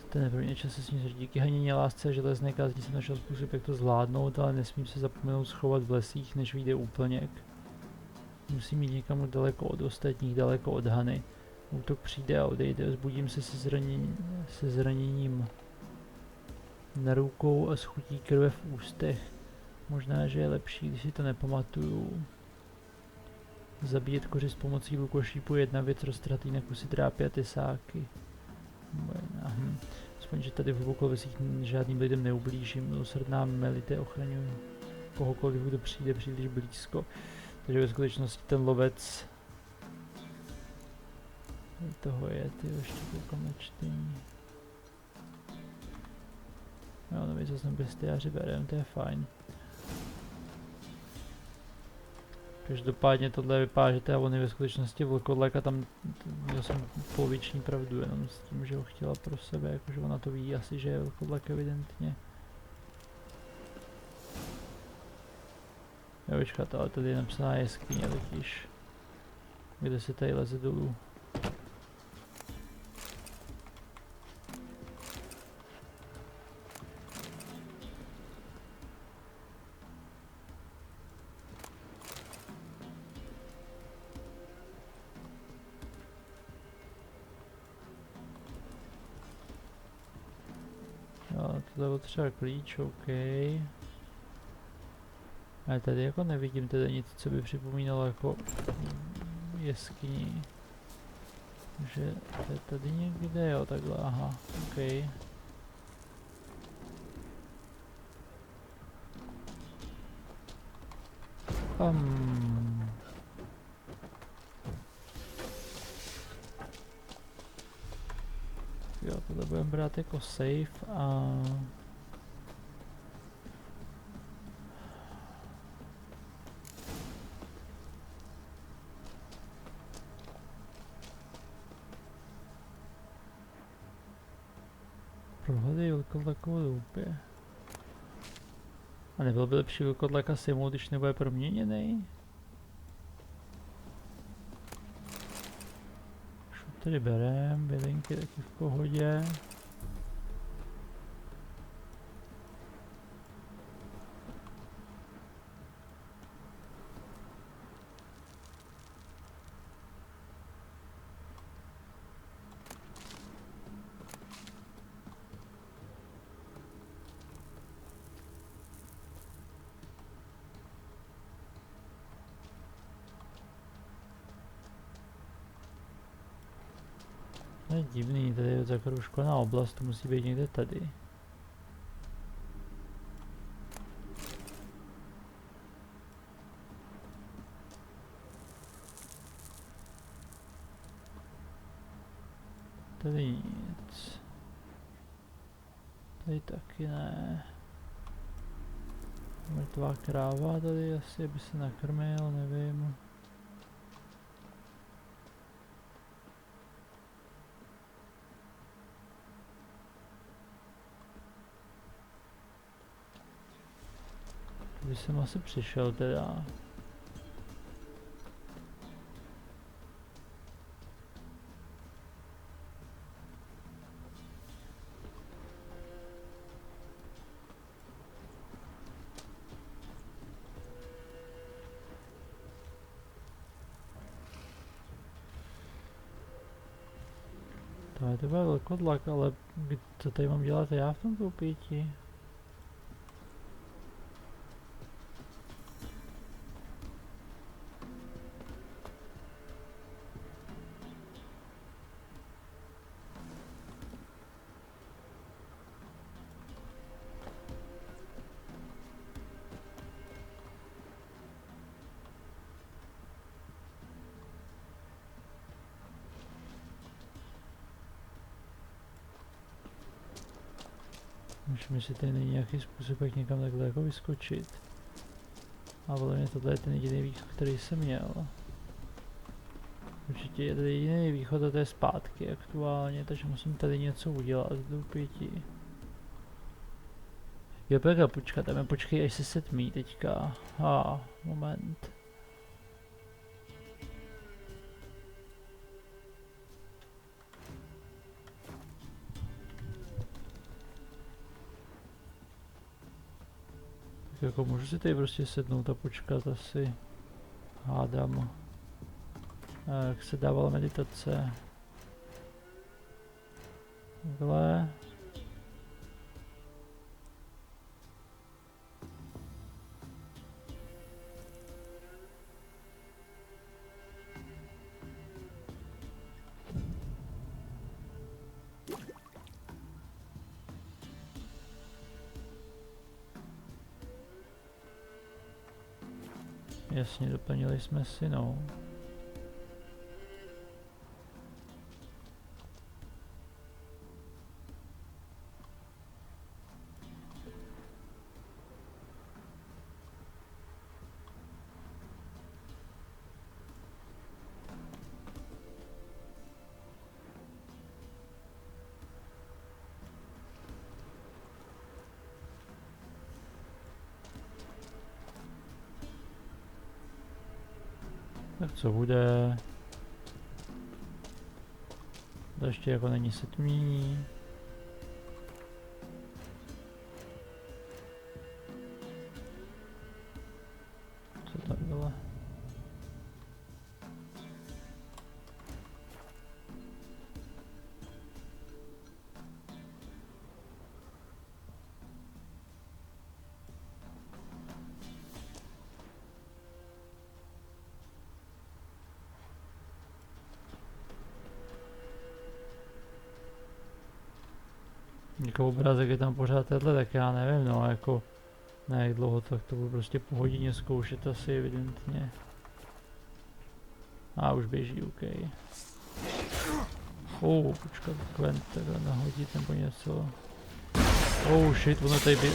To je první čas se s ním díky hanění lásce a železné kázni jsem našel způsob, jak to zvládnout, ale nesmím se zapomenout schovat v lesích, než vyjde úplněk. Musím jít někam daleko od ostatních, daleko od Hany. Útok přijde a odejde, zbudím se se zraněním na rukou a schutí krve v ústech. Možná, že je lepší, když si to nepamatuju. Zabíjet kořist pomocí lukošípu je jedna věc, roztratý na kusy trápy a tesáky. Aspoň, že tady v Vlkodlacích žádným lidem neublížím. Milosrdná Melite ochraňuji kohokoliv, kdo přijde příliš blízko. Takže ve skutečnosti ten lovec toho je, ty ještě koukám na čtení. Jo, nový seznam bestiáři berem, to je fajn. Každopádně tohle vypadá, že teda on je ve skutečnosti vlkodlak a tam měl jsem poloviční pravdu jenom s tím, že ho chtěla pro sebe, jakože ona to ví asi, že je vlkodlak evidentně. Jo, počkat, ale tady je napsaná jeskyně totiž. Kde se tady leze dolů. Jo, tohle byl třeba klíč, OK. Ale tady jako nevidím teda nic, co by připomínalo jako jeskyni. Že to je tady někde, jo, takhle, aha, OK. Jo, tohle budeme brát jako safe a... Prohledej vlkodlakovou doupě. A nebyl by lepší vlkodlaka sejmout, když nebude proměněný? Tady berem, bylinky taky v pohodě. To je divný, tady je zakroužkovaná oblast, to musí být někde tady. Tady nic. Tady taky ne. Mrtvá kráva tady asi, aby se nakrmil, nevím. Když jsem asi přišel teda. To bude vlkodlak, ale co tady mám dělat já v tomto upětí? Myslím, že tady není nějaký způsob, jak někam takhle jako vyskočit. A podle mě tohle je ten jediný východ, který jsem měl. Určitě je tady jediný východ a to je zpátky aktuálně, takže musím tady něco udělat do pěti. Jo, počkat, počkej, až se setmí teďka. Moment. Jako můžu si tady prostě sednout a počkat asi. Hádám. Jak se dávala meditace. Takhle. Jasně, doplnili jsme si, no. Tak co bude? To ještě jako není setmí. Co to bylo? Jako obrázek je tam pořád tenhle, tak já nevím, no, jako Ne, jak dlouho, tak to budu prostě po hodině zkoušet asi evidentně. A už běží, OK. Počkat, Kvent takhle nahodit nebo něco. Shit, ono tady by...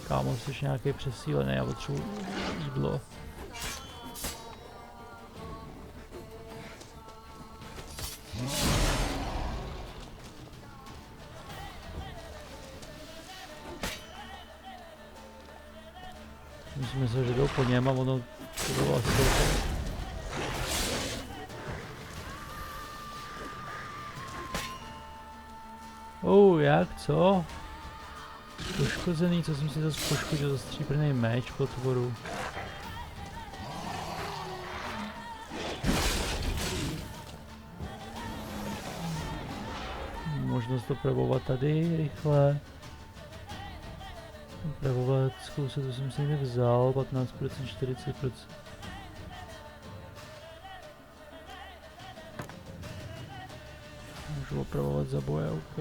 Kámo, jsi nějaký přesílený, já potřebuji jídlo. Myslím si, že jdou po něm a ono to bylo asi jak, co? Poškozený, co jsem si zase poškodil za stříbrný meč potvoru. Možnost opravovat tady rychle. Opravovat zkoušet, to jsem si nevzal, 15%, 40%. Můžu opravovat za boje, OK.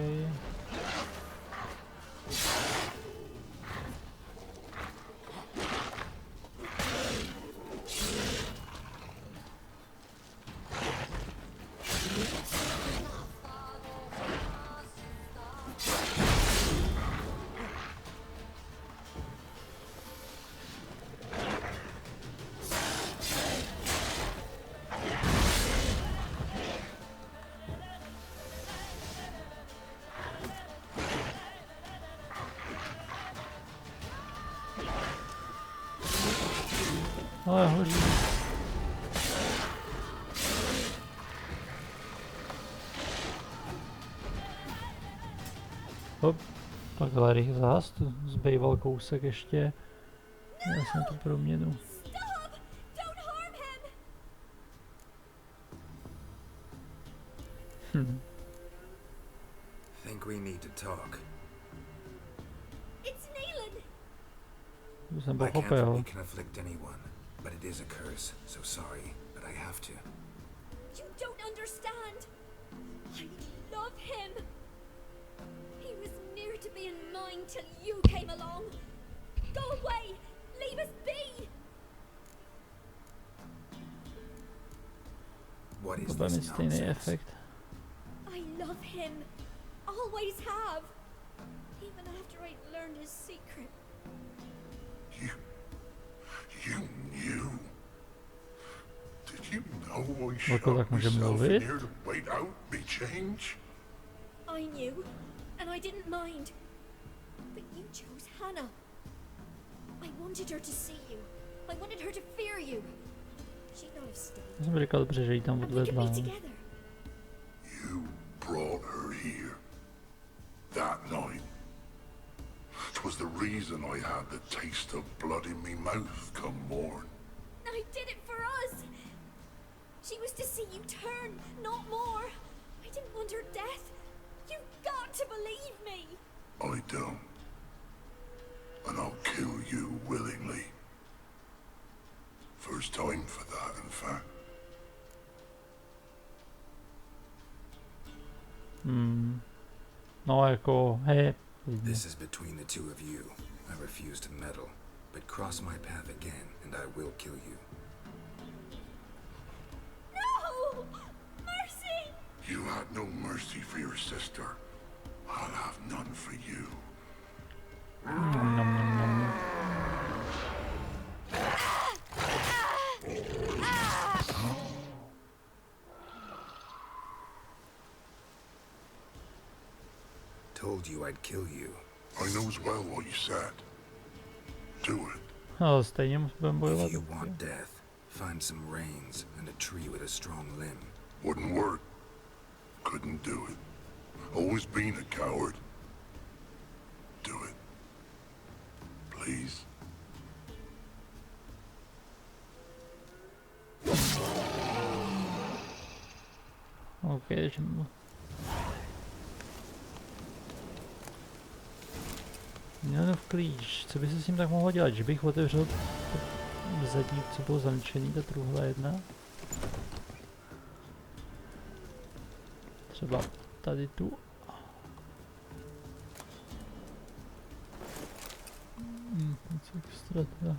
Ale hoří. Hop, takhle rychle zás, tu zbýval kousek ještě. Já jsem tu proměnu. Think we need to talk. To jsem I can't pochopil. we can afflict anyone, but it is a curse, so sorry, but I have to. You don't understand. I love him. He was near to being mine till you came along. Go away. Leave us be. What is To bude mít this stejný nonsense? efekt. I love him. Always have. Even after I learned his secret. You knew? Did you know I Vlkodlak shot může myself in mluvit? here to wait out me change? I knew, and I didn't mind. But you chose Hannah. I wanted her to see you. I wanted her to fear you. She'd not have stayed. Já jsem říkal dobře, že jí tam And we could odvedla. be together. You brought her here. That night. 'Twas the reason I had the taste of blood in me mouth come morn. I did it for us. She was to see you turn, not more. I didn't want her death. You've got to believe me. I don't. And I'll kill you willingly. First time for that, in fact. No jako, hej. This is between the two of you. I refuse to meddle, but cross my path again and I will kill you. No! Mercy! You had no mercy for your sister. I'll have none for you. Told you I'd kill you. I knows well what you said. Do it. Ale stejně budeme bojovat. If you want death, find some reins and a tree with a strong limb. Wouldn't work. Couldn't do it. Always been a coward. Do it. Please. OK, takže měl v klíč, co by se s tím tak mohlo dělat, že bych otevřel zadní, co bylo zamčený, ta truhla jedna? třeba tady tu. Nic extra teda.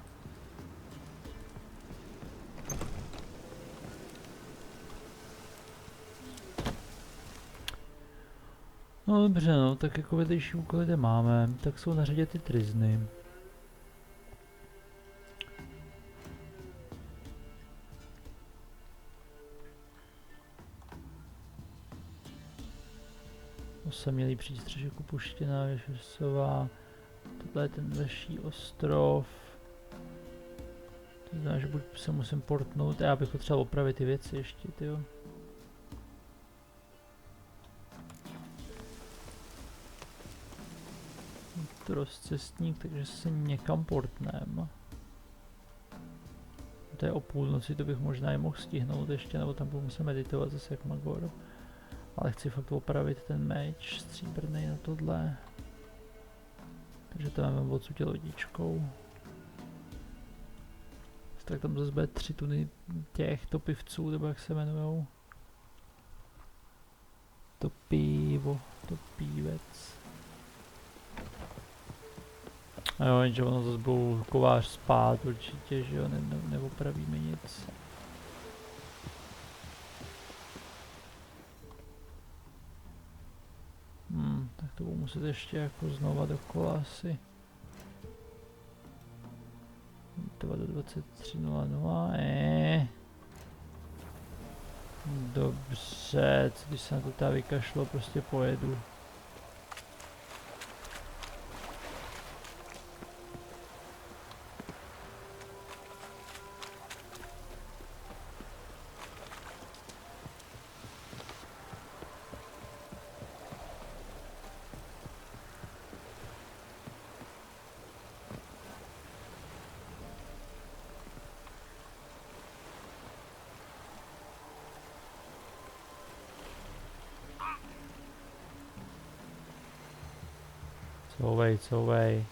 No dobře, no, tak jako vedlejší úkoly kde máme, tak jsou na řadě ty trizny. Osamělý přístřešek opuštěná věž Versová. Tohle je ten Veší ostrov. To znamená, že buď se musím portnout, já bych potřeboval opravit ty věci ještě, tyjo. Rozcestník, takže se někam portnem. To je o půlnoci, to bych možná i mohl stihnout ještě, nebo tam budu muset meditovat zase jak Magor. Ale chci fakt opravit ten meč stříbrný na tohle. Takže to máme odsud lodičkou. Tak tam zase bude 3 tuny těch topivců, nebo jak se jmenujou. Topivo, topívec. A jo, jenže ono zase budou kovář spát určitě, že jo, neopravíme nic. Tak to budu muset ještě jako znova dokola asi. 2 do 23:00, Dobře, když se na to tady vykašlo, prostě pojedu. Couvej.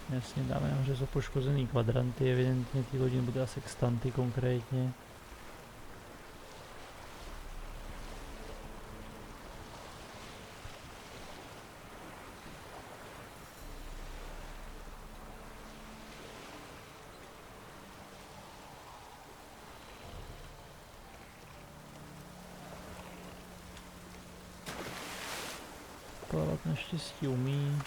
Jasně, dáme nahoře jsou poškozený kvadranty, evidentně ty lodi bude asi sextanty konkrétně. Plavat naštěstí umí.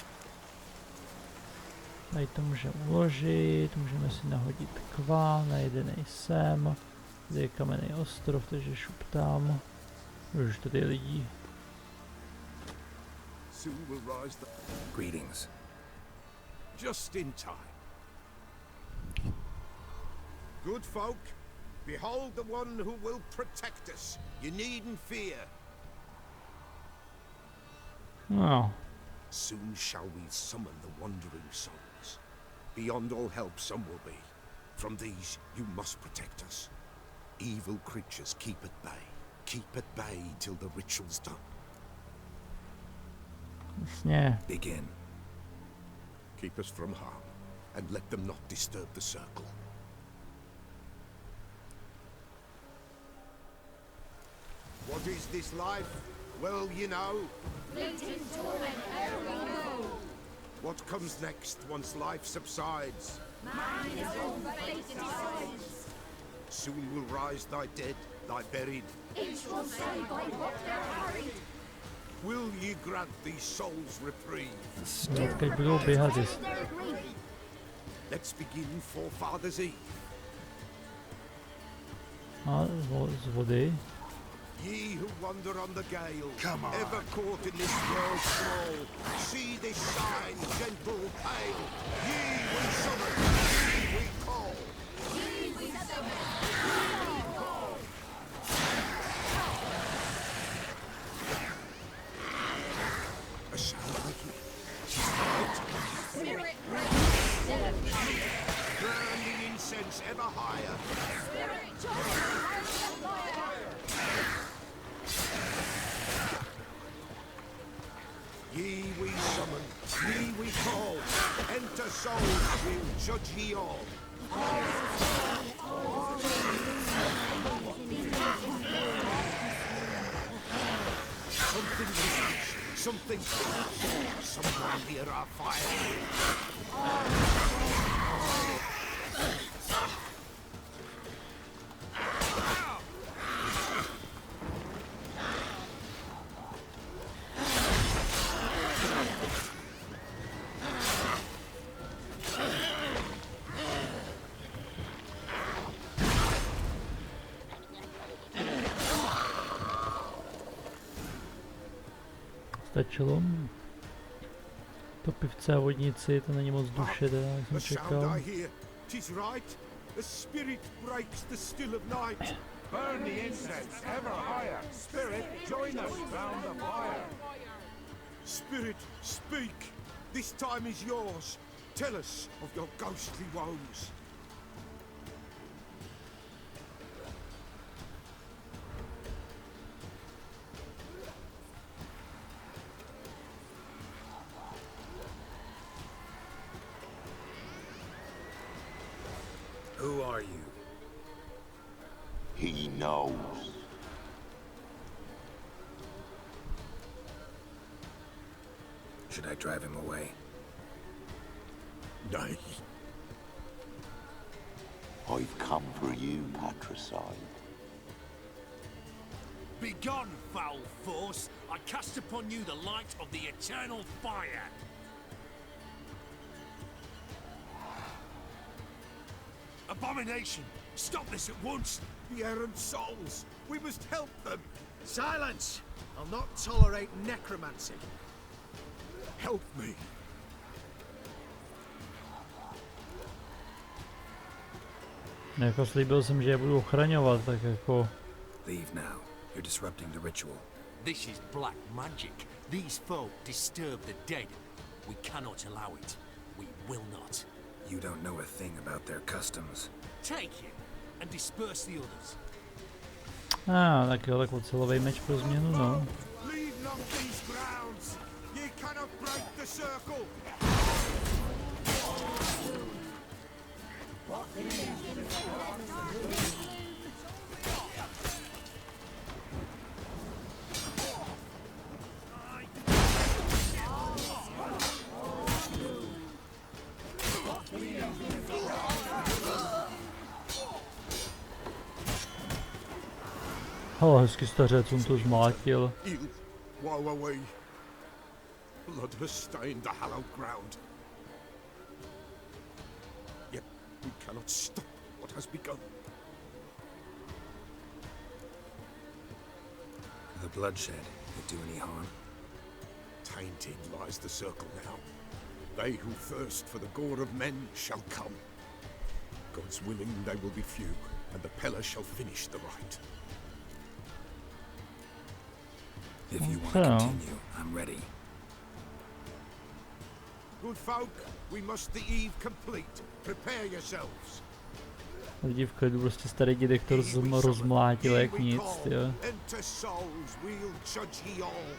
Tady to můžeme uložit, můžeme si nahodit kvál, najedenej sem. Tady je kamenný ostrov, takže šup tam. Už tady je lidí. Greetings. Just in time. Good folk, behold the one who will protect us. You needn't fear. No. Soon shall we summon the wandering souls. Beyond all help some will be. From these you must protect us. Evil creatures keep at bay. Keep at bay till the ritual's done. Jasně. Begin. Keep us from harm, and let them not disturb the circle. What is this life? Well, you know. Fleeting torment, ere we know. What comes next once life subsides? Man is all the fate decides. Soon will rise thy dead, thy buried. Each will say by what they're harried. Will ye grant these souls reprieve? Teď budou běhat. Let's begin Forefathers' Eve. A z vody. Ye who wander on the gale, ever caught in this world's thrall, see this sign, gentle, pale. Ye we summon, ye we call. Ye we summon, ye we call. A sound I hear. Spirit raised, Burning incense ever higher. Spirit joy, higher fire. Ye we summon, ye we call. Enter souls, we'll judge ye all. Something whispers, something calls. Someone near our fire. Stačilo. To pivce a vodnici, to není moc duše, teda, jak jsem čekal. Tis right. The spirit breaks the still of night. Burn the incense ever higher. Spirit, join us round the fire. Spirit, speak. This time is yours. Tell us of your ghostly woes. Who are you? He knows. Should I drive him away? Nay. I've come for you, patricide. Begone, foul force! I cast upon you the light of the eternal fire! Abomination! Stop this at once! The errant souls. We must help them. Silence! I'll not tolerate necromancy. Help me. Jako slíbil jsem, že je budu ochraňovat, tak jako... Leave now. You're disrupting the ritual. This is black magic. These folk disturb the dead. We cannot allow it. We will not. You don't know a thing about their customs. Take him and disperse the others. Tak jo, tak ocelovej meč pro změnu, no. Leave not these grounds. Ye cannot break the circle. Ale hezky stařec, on to zmátil. Woe away. Blood has stained the hallowed ground. Yet we cannot stop what has begun. The bloodshed would do any harm? Tainted lies the circle now. They who thirst for the gore of men shall come. God's willing they will be few, and the Peller shall finish the rite. If you want to continue, I'm ready. Good folk, we must the eve complete. Prepare yourselves. Lidi v klidu, prostě starý dědek to rozmlátil jak nic, jo. Enter souls, we'll judge ye all.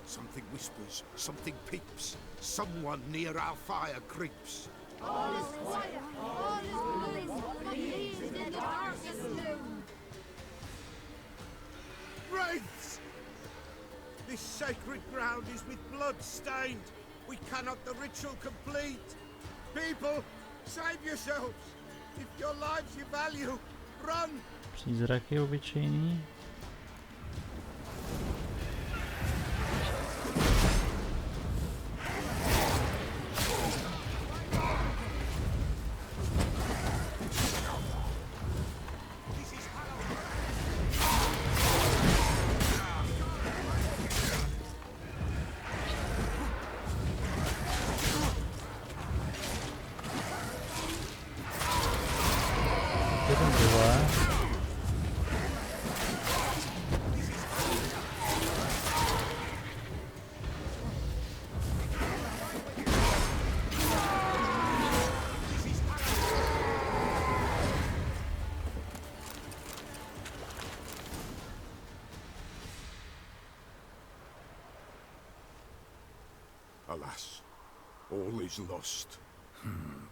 Something whispers, something peeps. Someone near our fire creeps. All is quiet. All is noise. In the darkest gloom. Wraiths! This sacred ground is with blood stained. We cannot the ritual complete. People, save yourselves. If your lives you value, run! Přízraky obyčejný. Alas, all is lost.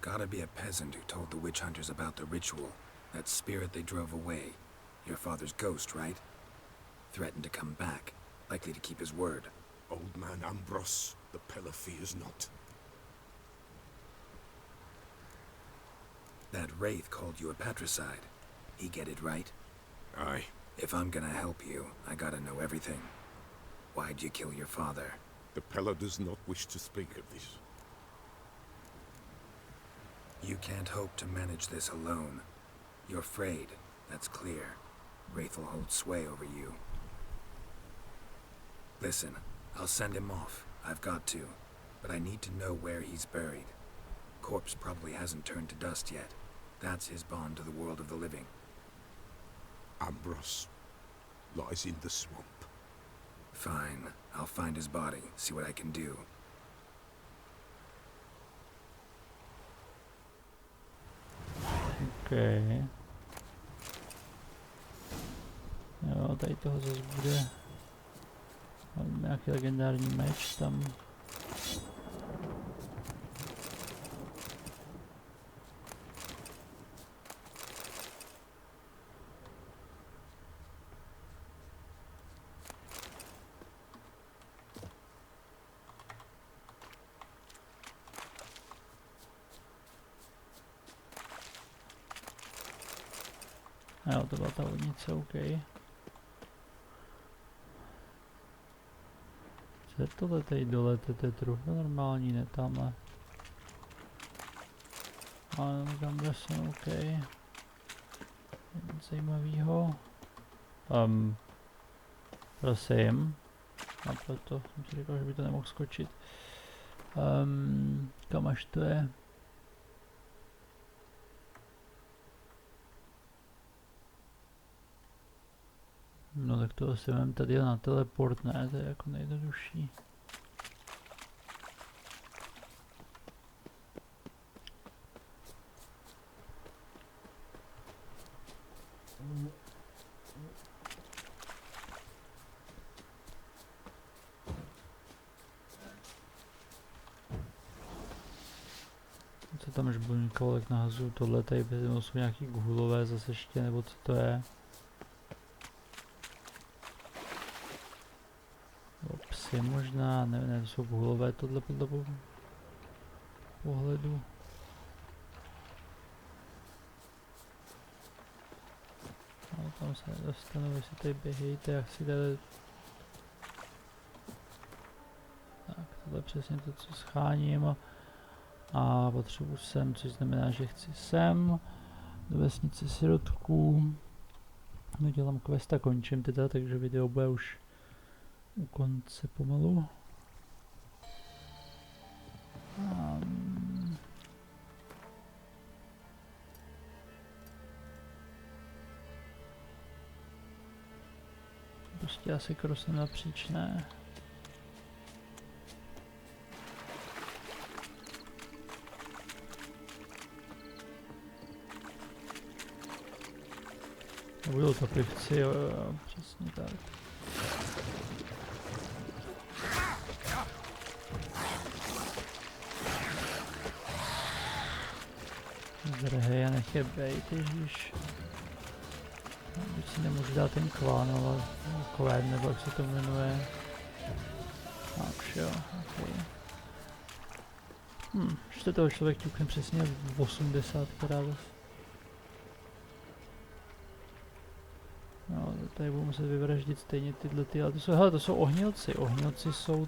Gotta be a peasant who told the witch hunters about the ritual. That spirit they drove away. Your father's ghost, right? Threatened to come back. Likely to keep his word. Old man Ambrose, the Pella fears not. That wraith called you a patricide. He get it right? Aye. If I'm gonna help you, I gotta know everything. Why'd you kill your father? The Pella does not wish to speak of this. You can't hope to manage this alone. You're afraid, that's clear. Wraith will hold sway over you. Listen, I'll send him off. I've got to. But I need to know where he's buried. Corpse probably hasn't turned to dust yet. That's his bond to the world of the living. Ambrose lies in the swamp. Fine. I'll find his body, see what I can do. Okay. Jo, tady toho zase bude. Mám nějaký legendární meč tam. Jo, to byla ta vodnice, OK. Co je tohle tady dole, to je trochu normální, ne tamhle. Ale tam jsem OK. Nic zajímavýho. Prosím. A proto jsem si říkal, že by to nemohl skočit. Kam až to je? No tak to asi vem tady na teleport, ne, to je jako nejjednodušší. Co tam už budu kolek nahazuju, tohle tady jsou nějaký gulové zase ještě, nebo co to je? Psy možná, nevím, jsou gulové tohle podle pohledu. No, tam se nedostanu, vy si tady běhejte, jak si tady. Tak, tohle je přesně to, co scháním. A potřebuji sem, což znamená, že chci sem. Do vesnice sirotků. No, dělám quest a končím teda, takže video bude už u konce pomalu. Prostě asi krosem napříč, ne? Budou to pivci, jo, přesně tak. Zdrhej a nech je bejt, ježíš. Teď si nemůžu dát ten klán, ale klen, nebo jak se to jmenuje. Tak jo, ok. Ještě toho člověk ťukne přesně 80 krát. No, tady budu muset vyvraždit stejně tyhle ty, ale to jsou, hele, to jsou ohnilci, ohnilci jsou...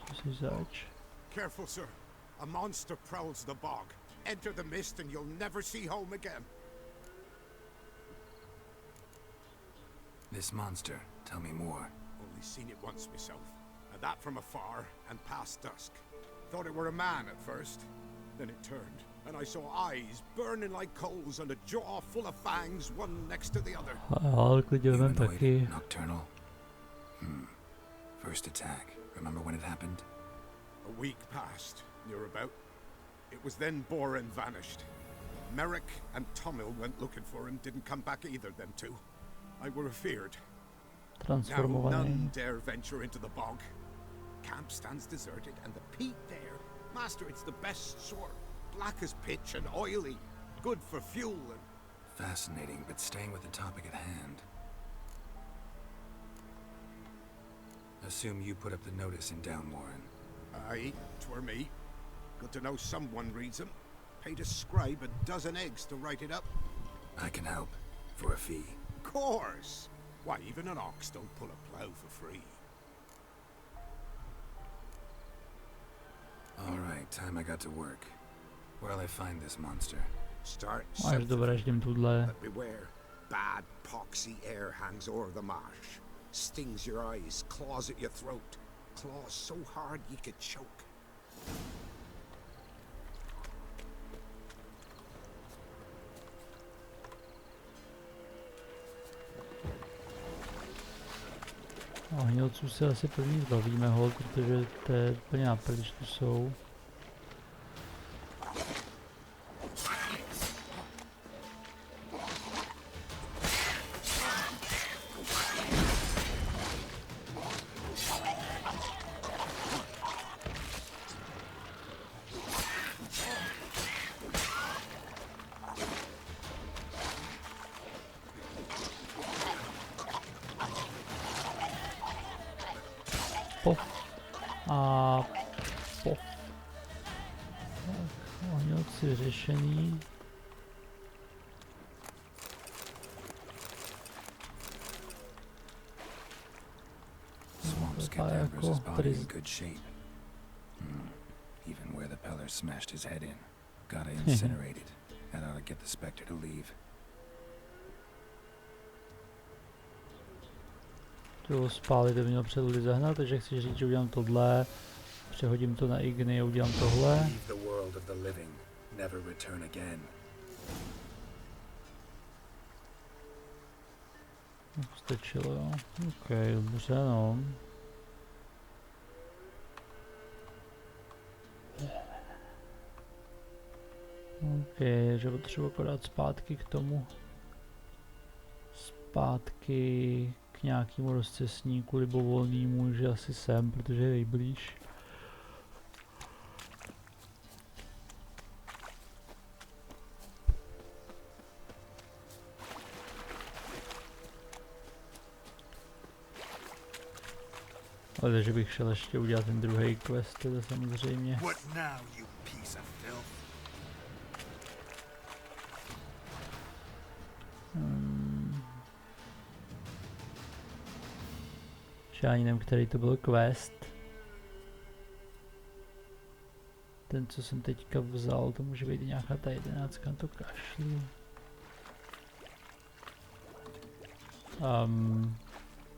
Co jsi zač? Careful, sir. A monster prowls the bog. Enter the mist and you'll never see home again. This monster, tell me more. Only seen it once myself, and that from afar and past dusk. Thought it were a man at first, then it turned, and I saw eyes burning like coals and a jaw full of fangs, one next to the other. Humanoid, nocturnal. First attack. Remember when it happened? A week passed, near about. It was then Boren vanished. Merrick and Tomil went looking for him, didn't come back either, them two. I were afeared. transformovaný. None dare venture into the bog. Camp stands deserted, and the peat there, master, it's the best sort. Black as pitch and oily, good for fuel and... Fascinating, but staying with the topic at hand. Assume you put up the notice in Downwarren. Aye, 'twere me. Good to know someone reads them. Paid a scribe a dozen eggs to write it up. I can help, for a fee. Course! Why, even an ox don't pull a plough for free. All right, time I got to work. Where'll I find this monster? Start Až dobraždím tuhle. but beware. Bad, poxy air hangs o'er the marsh. Stings your eyes, claws at your throat. Claws so hard you could choke. Ohnilců se asi první zbavíme hold, protože to je úplně na prd, když tu jsou. Pof. A pof. Tak, ohnilci řešený. Swamp's kept Amber's body in good shape. Even where the Peller smashed his head in. Gotta incinerate it. That ought to get the Spectre to leave. Tu spálit by měl před lidi zahnat, takže chci říct, že udělám tohle. Přehodím to na Igny a udělám tohle. Leave the world of the living, never return again. Stačilo, jo. OK, dobře, no. OK, že potřebuji akorát zpátky k tomu. Zpátky k nějakému rozcestníku libovolnému, že asi sem, protože je nejblíž. Ale takže bych šel ještě udělat ten druhý quest, teda samozřejmě. What now, you piece of filth? Já ani nevím, který to byl quest. Ten, co jsem teďka vzal, to může být nějaká ta 11, to kašlu.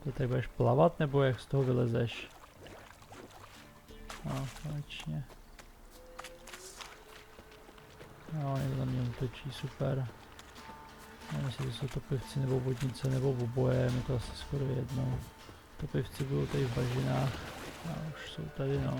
To tady budeš plavat, nebo jak z toho vylezeš? No, konečně. No, někdo na mě útočí, super. Nevím, jestli to jsou topivci, nebo vodnice, nebo oboje, mi to asi skoro jedno. Topivci budou tady v bažinách, a už jsou tady, no.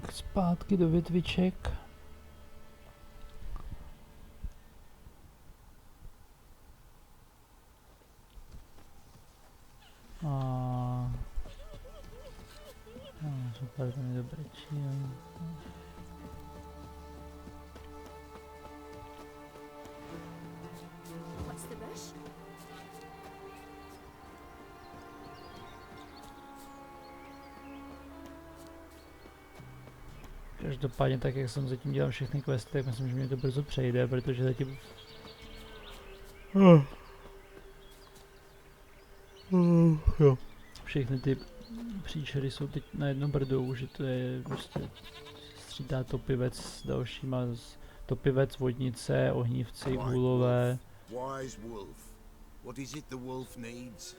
Zpátky do větviček. Super, to je dobrý cíl. What's the rush? Každopádně tak, jak jsem zatím dělal všechny questy, tak myslím, že mě to brzo přejde, protože zatím... Jo. Všechny ty příšery jsou teď na jednom brdou, že to je prostě střídá topivec s dalšíma, topivec, vodnice, ohnívci, vůlové. Wise wolf. What is it the wolf needs?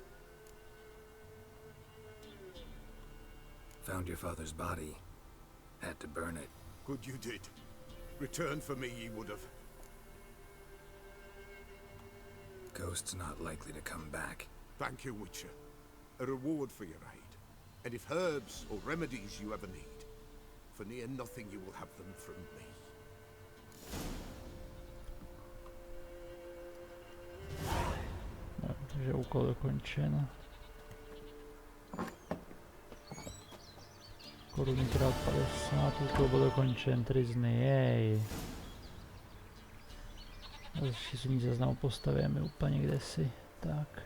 Found your father's body. Had to burn it. Good you did. Return for me ye would have. Ghost's not likely to come back. Thank you, Witcher. A reward for your aid. And if herbs or remedies you ever need, for near nothing you will have them from me. No, takže úkol dokončen. Korunní krát 50, úkol byl dokončen, trizny, jej. Další jsou nic zaznám postavujeme úplně kdesi, tak.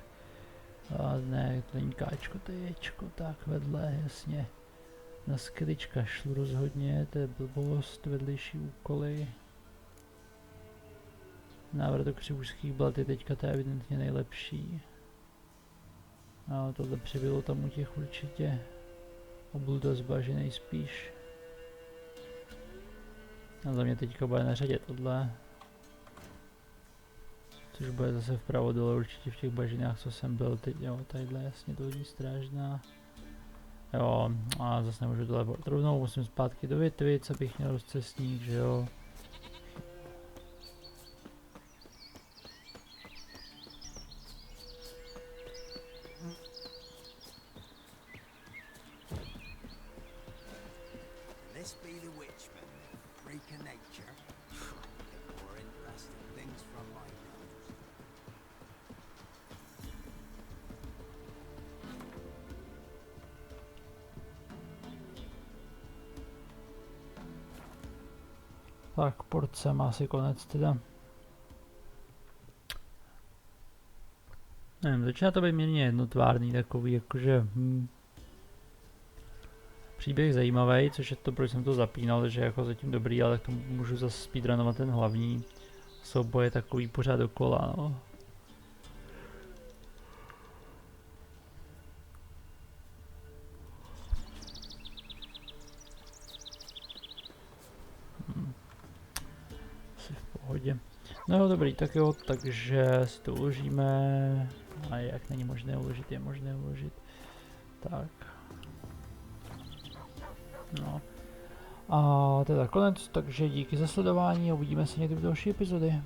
A ne, to není káčko, to je ječko, tak vedle, jasně. Na skryčka šlu rozhodně, to je blbost, vedlejší úkoly. Návrat do křivůřských blad je teďka to je evidentně nejlepší. A tohle přibylo tam u těch určitě. Obluda zbaži nejspíš. A za mě teďka bude na řadě tohle. Což bude zase vpravo dole určitě v těch bažinách, co jsem byl teď, jo, tadyhle jasně to hodí strážná. Jo, a zase nemůžu dole rovnou, musím zpátky do Větvic, abych měl rozcestník, že jo. This be the witchman, freak of nature. More interesting things from my nose. Tak, porce má asi konec teda. Nevím, začíná to být mírně jednotvárný, takový jakože příběh zajímavý, což je to, proč jsem to zapínal, že jako zatím dobrý, ale tak to můžu zase speedrunovat ten hlavní. Souboje takový pořád dokola, no. Asi v pohodě. No jo, dobrý, tak jo, takže si to uložíme. A jak není možné uložit, je možné uložit. Tak. No. A teda konec, takže díky za sledování a uvidíme se někdy v další epizody.